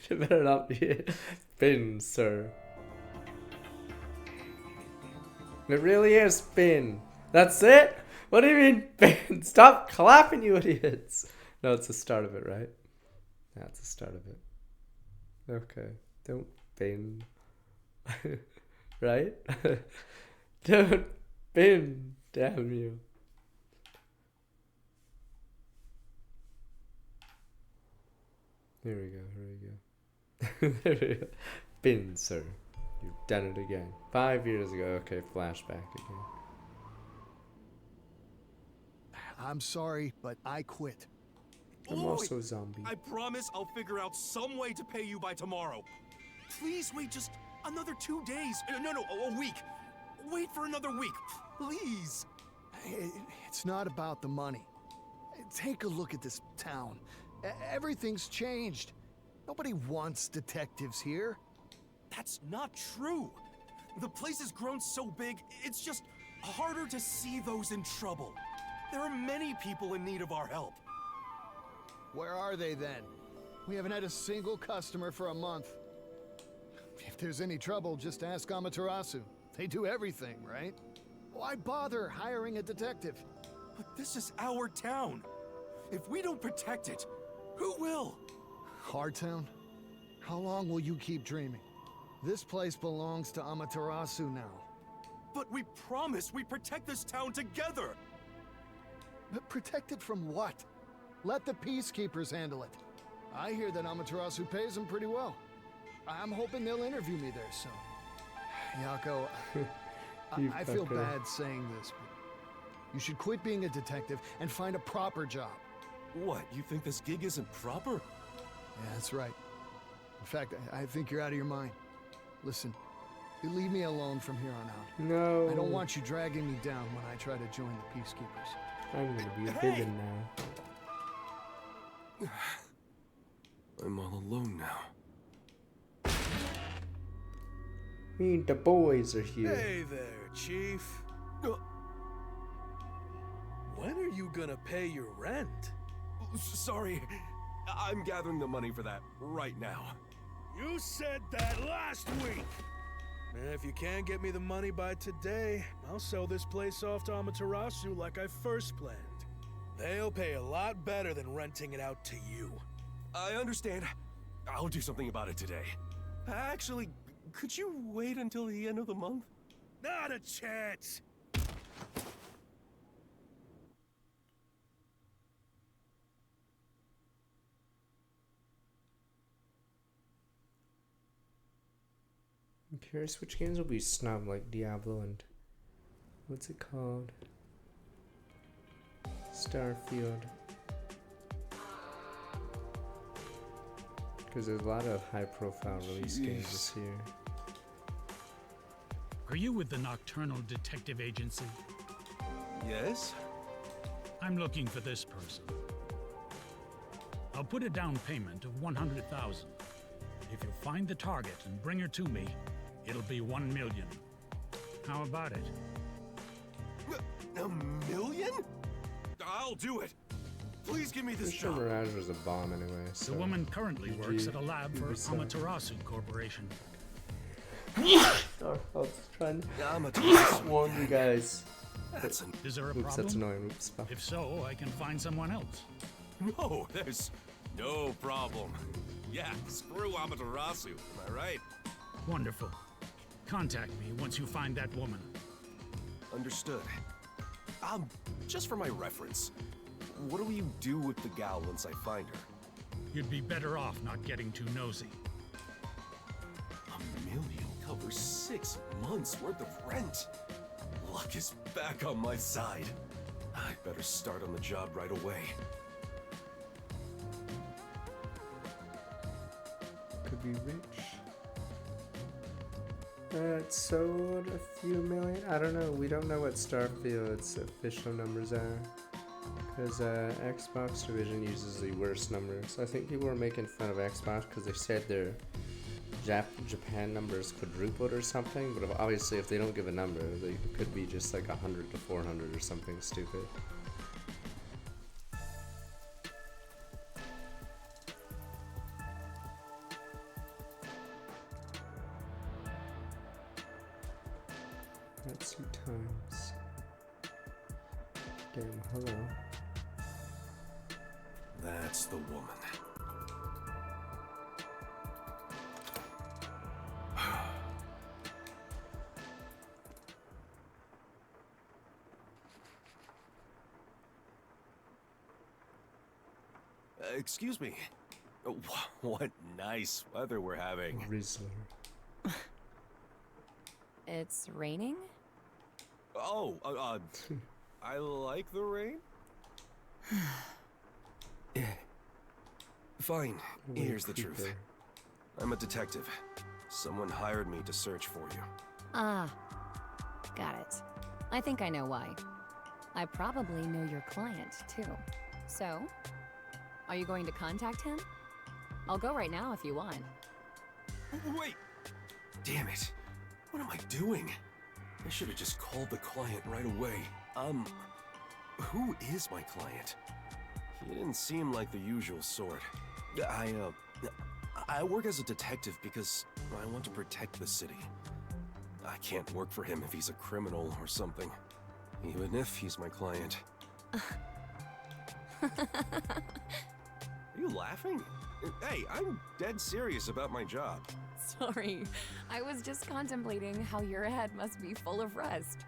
Speaker 1: It better not be Finn, sir. It really is Finn. That's it? What do you mean, Finn? Stop clapping, you idiots. No, it's the start of it, right? That's the start of it. Okay. Don't Finn. Right? Don't Finn. Damn you. Here we go, here we go. There we go. Finn, sir. You've done it again. 5 years ago. Okay, flashback again.
Speaker 9: I'm sorry, but I quit.
Speaker 1: I'm also a zombie.
Speaker 2: I promise I'll figure out some way to pay you by tomorrow. Please wait just another 2 days. No, a week. Wait for another week, please.
Speaker 9: It's not about the money. Take a look at this town. Everything's changed. Nobody wants detectives here.
Speaker 2: That's not true. The place has grown so big, it's just harder to see those in trouble. There are many people in need of our help.
Speaker 9: Where are they then? We haven't had a single customer for a month. If there's any trouble, just ask Amaterasu. They do everything, right? Why bother hiring a detective?
Speaker 6: But this is our town. If we don't protect it, who will?
Speaker 9: Our town? How long will you keep dreaming? This place belongs to Amaterasu now.
Speaker 6: But we promise we protect this town together.
Speaker 9: But protected from what? Let the peacekeepers handle it. I hear that Amaterasu pays them pretty well. I'm hoping they'll interview me there soon. Yako, I feel bad saying this, but you should quit being a detective and find a proper job.
Speaker 2: What, you think this gig isn't proper?
Speaker 9: Yeah, that's right. In fact, I think you're out of your mind. Listen, you leave me alone from here on out.
Speaker 1: No.
Speaker 9: I don't want you dragging me down when I try to join the peacekeepers.
Speaker 1: I'm gonna be a villain now.
Speaker 2: I'm all alone now.
Speaker 1: Me and the boys are here.
Speaker 10: Hey there, Chief. When are you gonna pay your rent?
Speaker 2: Sorry, I'm gathering the money for that right now.
Speaker 10: You said that last week! And if you can't get me the money by today, I'll sell this place off to Amaterasu like I first planned. They'll pay a lot better than renting it out to you.
Speaker 2: I understand. I'll do something about it today. Actually, could you wait until the end of the month?
Speaker 10: Not a chance!
Speaker 1: I'm curious which games will be snubbed, like Diablo and what's it called? Starfield. Because there's a lot of high-profile release games this year.
Speaker 11: Are you with the Nocturnal Detective Agency?
Speaker 2: Yes?
Speaker 11: I'm looking for this person. I'll put a down payment of 100,000. If you find the target and bring her to me, it'll be 1 million. How about it?
Speaker 2: A million? I'll do it. Please give me this
Speaker 1: I'm sure
Speaker 2: job.
Speaker 1: Mirage was a bomb anyway. So
Speaker 11: The woman currently works at a lab for
Speaker 1: Ubisoft.
Speaker 11: Amaterasu Corporation.
Speaker 1: Sorry, I was trying to warn you guys.
Speaker 11: Is there a
Speaker 1: Oops,
Speaker 11: problem?
Speaker 1: that's annoying. Oops, fuck.
Speaker 11: If so, I can find someone else.
Speaker 2: No, there's no problem. Yeah, screw Amaterasu, am I right?
Speaker 11: Wonderful. Contact me once you find that woman.
Speaker 2: Understood. Just for my reference, what do you do with the gal once I find her?
Speaker 11: You'd be better off not getting too nosy.
Speaker 2: $1 million covers 6 months worth of rent. Luck is back on my side. I better start on the job right away.
Speaker 1: Could be rich. It sold a few million. I don't know. We don't know what Starfield's official numbers are. Because Xbox division uses the worst numbers. I think people were making fun of Xbox because they said their Japan numbers quadrupled or something. But obviously, if they don't give a number, they could be just like 100 to 400 or something stupid. Let's see times. Game, hello.
Speaker 2: That's the woman. Excuse me. What nice weather we're having.
Speaker 1: Rizzler.
Speaker 12: It's raining?
Speaker 2: Oh, I like the rain. Fine, here's the truth. I'm a detective. Someone hired me to search for you.
Speaker 12: Ah, got it. I think I know why. I probably know your client, too. So, are you going to contact him? I'll go right now if you want.
Speaker 2: Wait! Damn it. What am I doing? I should have just called the client right away. Who is my client? He didn't seem like the usual sort. I work as a detective because I want to protect the city. I can't work for him if he's a criminal or something, even if he's my client. Are you laughing? Hey, I'm dead serious about my job.
Speaker 12: Sorry, I was just contemplating how your head must be full of rust.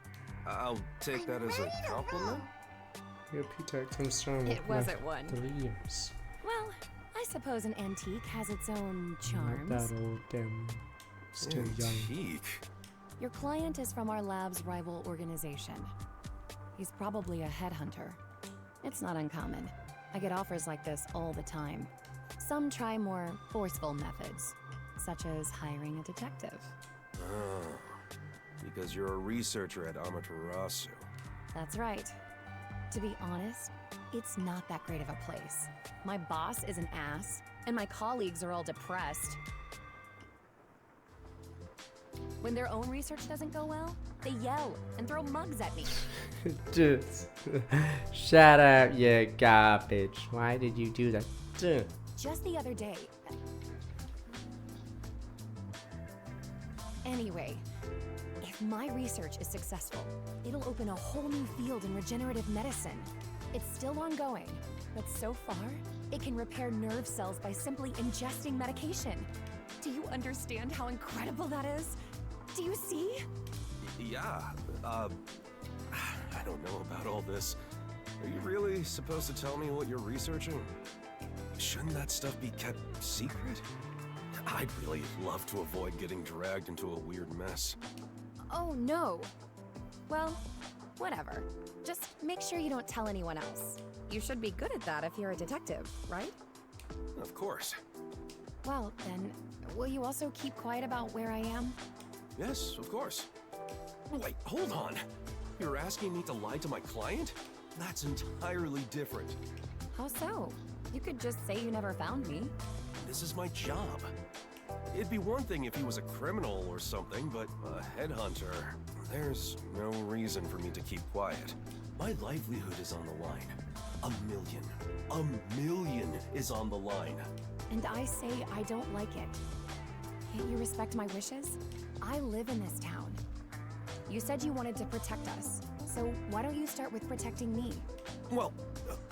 Speaker 2: I'll take that as a compliment.
Speaker 1: Your Peter comes strong
Speaker 12: It
Speaker 1: with
Speaker 12: wasn't
Speaker 1: my
Speaker 12: one.
Speaker 1: dreams.
Speaker 12: Well, I suppose an antique has its own
Speaker 1: Not
Speaker 12: charms.
Speaker 1: that old, still young.
Speaker 2: Antique?
Speaker 12: Your client is from our lab's rival organization. He's probably a headhunter. It's not uncommon. I get offers like this all the time. Some try more forceful methods, such as hiring a detective.
Speaker 2: Oh, because you're a researcher at Amaterasu.
Speaker 12: That's right. To be honest, it's not that great of a place. My boss is an ass, and my colleagues are all depressed. When their own research doesn't go well, they yell and throw mugs at me.
Speaker 1: Just shut up, you garbage. Why did you do that?
Speaker 12: Just the other day. Anyway, if my research is successful, it'll open a whole new field in regenerative medicine. It's still ongoing, but so far, it can repair nerve cells by simply ingesting medication. Do you understand how incredible that is? Do you see?
Speaker 2: Yeah, I don't know about all this. Are you really supposed to tell me what you're researching? Shouldn't that stuff be kept secret? I'd really love to avoid getting dragged into a weird mess.
Speaker 12: Oh, no. Well, whatever. Just make sure you don't tell anyone else. You should be good at that if you're a detective, right?
Speaker 2: Of course.
Speaker 12: Well, then, will you also keep quiet about where I am?
Speaker 2: Yes, of course. Wait, hold on. You're asking me to lie to my client? That's entirely different.
Speaker 12: How so? You could just say you never found me.
Speaker 2: This is my job. It'd be one thing if he was a criminal or something, but a headhunter. There's no reason for me to keep quiet. My livelihood is on the line. A million is on the line.
Speaker 12: And I say I don't like it. Can't you respect my wishes? I live in this town. You said you wanted to protect us, so why don't you start with protecting me?
Speaker 2: Well,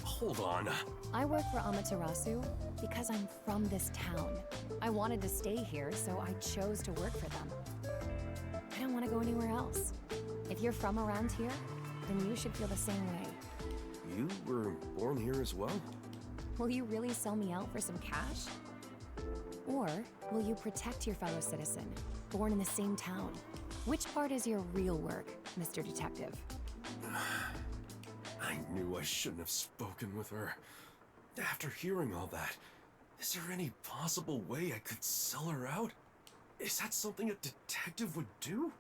Speaker 2: hold on.
Speaker 12: I work for Amaterasu because I'm from this town. I wanted to stay here, so I chose to work for them. I don't want to go anywhere else. If you're from around here, then you should feel the same way.
Speaker 2: You were born here as well?
Speaker 12: Will you really sell me out for some cash? Or will you protect your fellow citizen, born in the same town? Which part is your real work, Mr. Detective?
Speaker 2: I knew I shouldn't have spoken with her. After hearing all that, is there any possible way I could sell her out? Is that something a detective would do?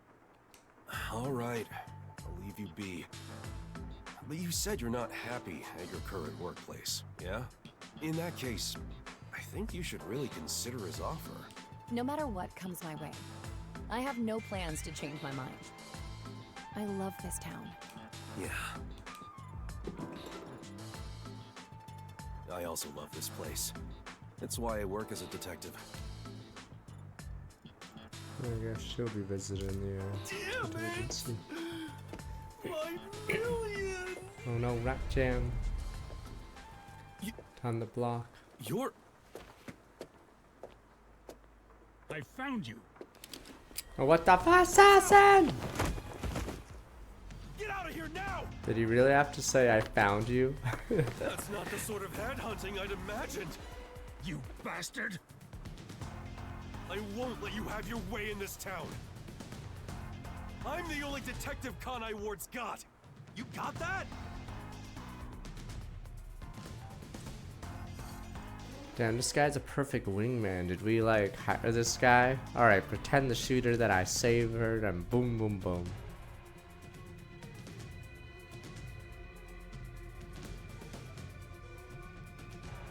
Speaker 2: All right, I'll leave you be. But you said you're not happy at your current workplace, yeah? In that case, I think you should really consider his offer.
Speaker 12: No matter what comes my way, I have no plans to change my mind. I love this town.
Speaker 2: Yeah. I also love this place. That's why I work as a detective.
Speaker 1: I guess she'll be visiting the agency.
Speaker 10: My million!
Speaker 1: Oh no, Rat Jam. On the block.
Speaker 2: You're...
Speaker 11: I found you.
Speaker 1: Oh, what the fuck, assassin?
Speaker 10: Get out of here now!
Speaker 1: Did he really have to say I found you?
Speaker 2: That's not the sort of headhunting I'd imagined.
Speaker 11: You bastard!
Speaker 2: I won't let you have your way in this town. I'm the only detective Kanai Ward's got. You got that?
Speaker 1: Damn, this guy's a perfect wingman. Did we like hire this guy? Alright, pretend the shooter that I saved her and boom boom boom.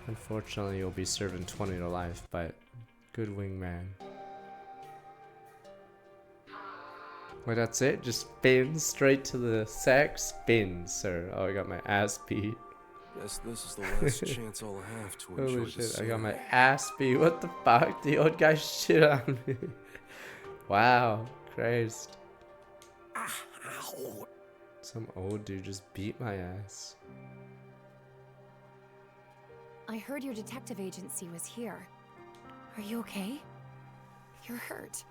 Speaker 1: Unfortunately, you'll be serving 20 to life, but good wingman. Wait, that's it? Just spin straight to the sex? Spin, sir. Oh, I got my ass beat.
Speaker 2: Guess this is the last chance I'll have to enjoy
Speaker 1: Holy
Speaker 2: the
Speaker 1: shit, I got my
Speaker 2: scenery.
Speaker 1: ass beat. What the fuck? The old guy shit on me. Wow, Christ. Some old dude just beat my ass.
Speaker 7: I heard your detective agency was here. Are you okay? You're hurt.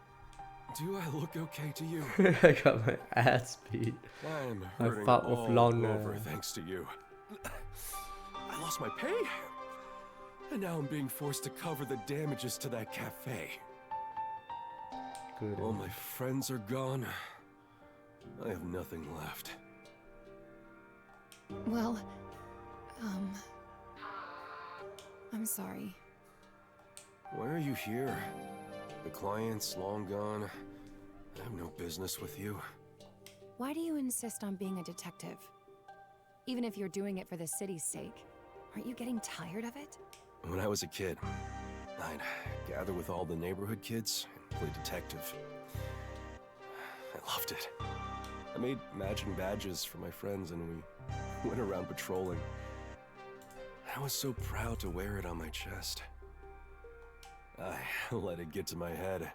Speaker 2: Do I look okay to you?
Speaker 1: I got my ass beat.
Speaker 2: I'm
Speaker 1: I
Speaker 2: hurting
Speaker 1: fought with
Speaker 2: all
Speaker 1: Lana.
Speaker 2: over thanks to you. I lost my pay, and now I'm being forced to cover the damages to that cafe.
Speaker 1: Good.
Speaker 2: All my friends are gone. I have nothing left.
Speaker 7: Well, I'm sorry.
Speaker 2: Why are you here? The client's long gone. I have no business with you.
Speaker 7: Why do you insist on being a detective? Even if you're doing it for the city's sake, aren't you getting tired of it?
Speaker 2: When I was a kid, I'd gather with all the neighborhood kids and play detective. I loved it. I made matching badges for my friends and we went around patrolling. I was so proud to wear it on my chest. I let it get to my head.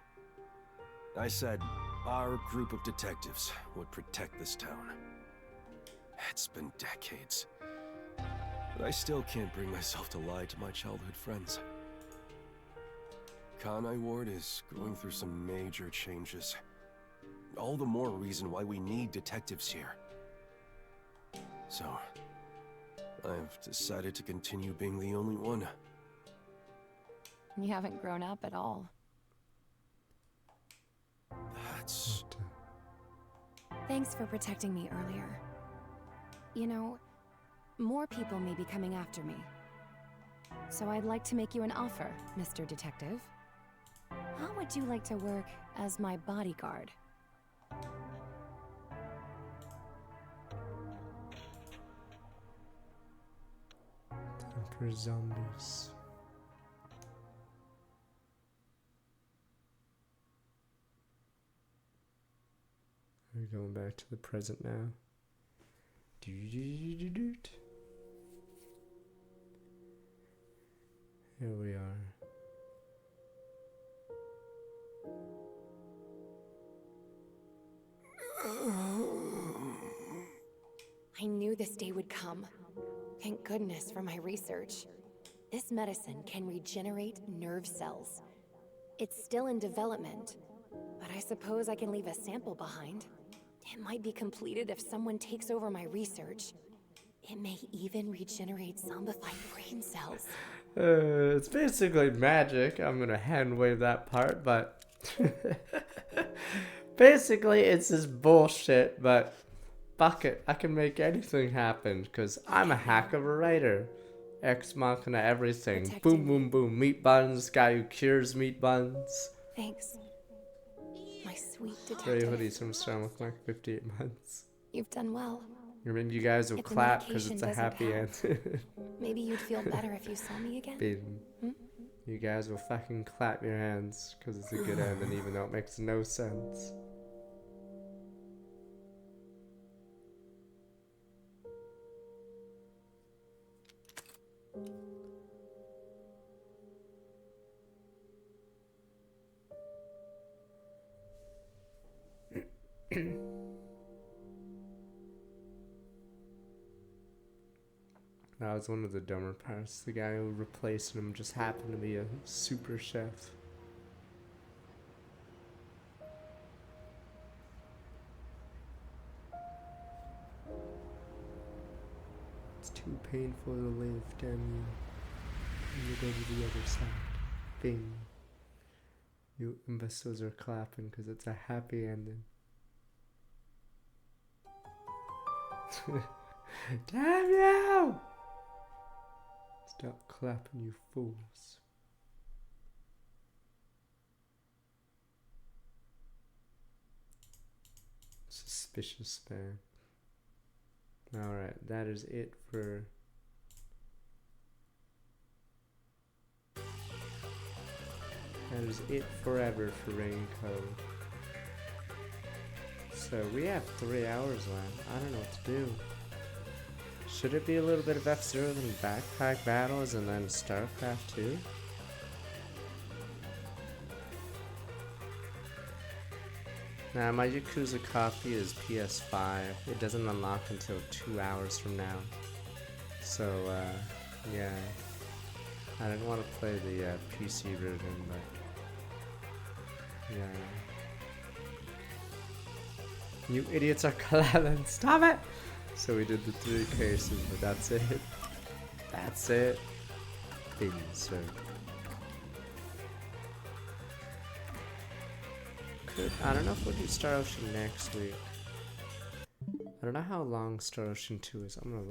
Speaker 2: I said our group of detectives would protect this town. It's been decades, but I still can't bring myself to lie to my childhood friends. Kanai Ward is going through some major changes. All the more reason why we need detectives here. So, I've decided to continue being the only one.
Speaker 7: You haven't grown up at all.
Speaker 2: That's...
Speaker 7: Thanks for protecting me earlier. You know, more people may be coming after me. So I'd like to make you an offer, Mr. Detective. How would you like to work as my bodyguard?
Speaker 1: Time for zombies. We're going back to the present now. Doo-doo-doo-doo-doo. Here we are.
Speaker 7: I knew this day would come. Thank goodness for my research. This medicine can regenerate nerve cells. It's still in development, but I suppose I can leave a sample behind. It might be completed if someone takes over my research. It may even regenerate zombified brain cells.
Speaker 1: It's basically magic. I'm gonna hand wave that part, but basically it's this bullshit, but fuck it. I can make anything happen because I'm a hack of a writer. Ex machina everything. Boom, boom, boom. Meat buns. Guy who cures meat buns.
Speaker 7: Thanks. My sweet
Speaker 1: Ray
Speaker 7: detective.
Speaker 1: hoodies from Stomach like 58 months.
Speaker 7: You've done well.
Speaker 1: Remember, you guys will
Speaker 7: If the
Speaker 1: clap because it's
Speaker 7: medication
Speaker 1: a happy
Speaker 7: doesn't
Speaker 1: end.
Speaker 7: Maybe you'd feel better if you saw me again.
Speaker 1: Baden.
Speaker 7: Hmm?
Speaker 1: You guys will fucking clap your hands because it's a good ending, even though it makes no sense. That was one of the dumber parts. The guy who replaced him just happened to be a super chef. It's too painful to live, damn you. And you go to the other side. Bing. You imbeciles are clapping because it's a happy ending. Damn you! Stop clapping, you fools. Suspicious spam. Alright, that is it for... That is it forever for Raincode. So we have 3 hours left. I don't know what to do. Should it be a little bit of F-Zero than Backpack Battles and then StarCraft 2? Nah, my Yakuza copy is PS5. It doesn't unlock until 2 hours from now. So, yeah. I didn't want to play the PC version, but yeah. You idiots are collabing. Stop it! So we did the 3 cases, but that's it. That's it. Insert. I don't know if we'll do Star Ocean next week. I don't know how long Star Ocean 2 is. I'm gonna look.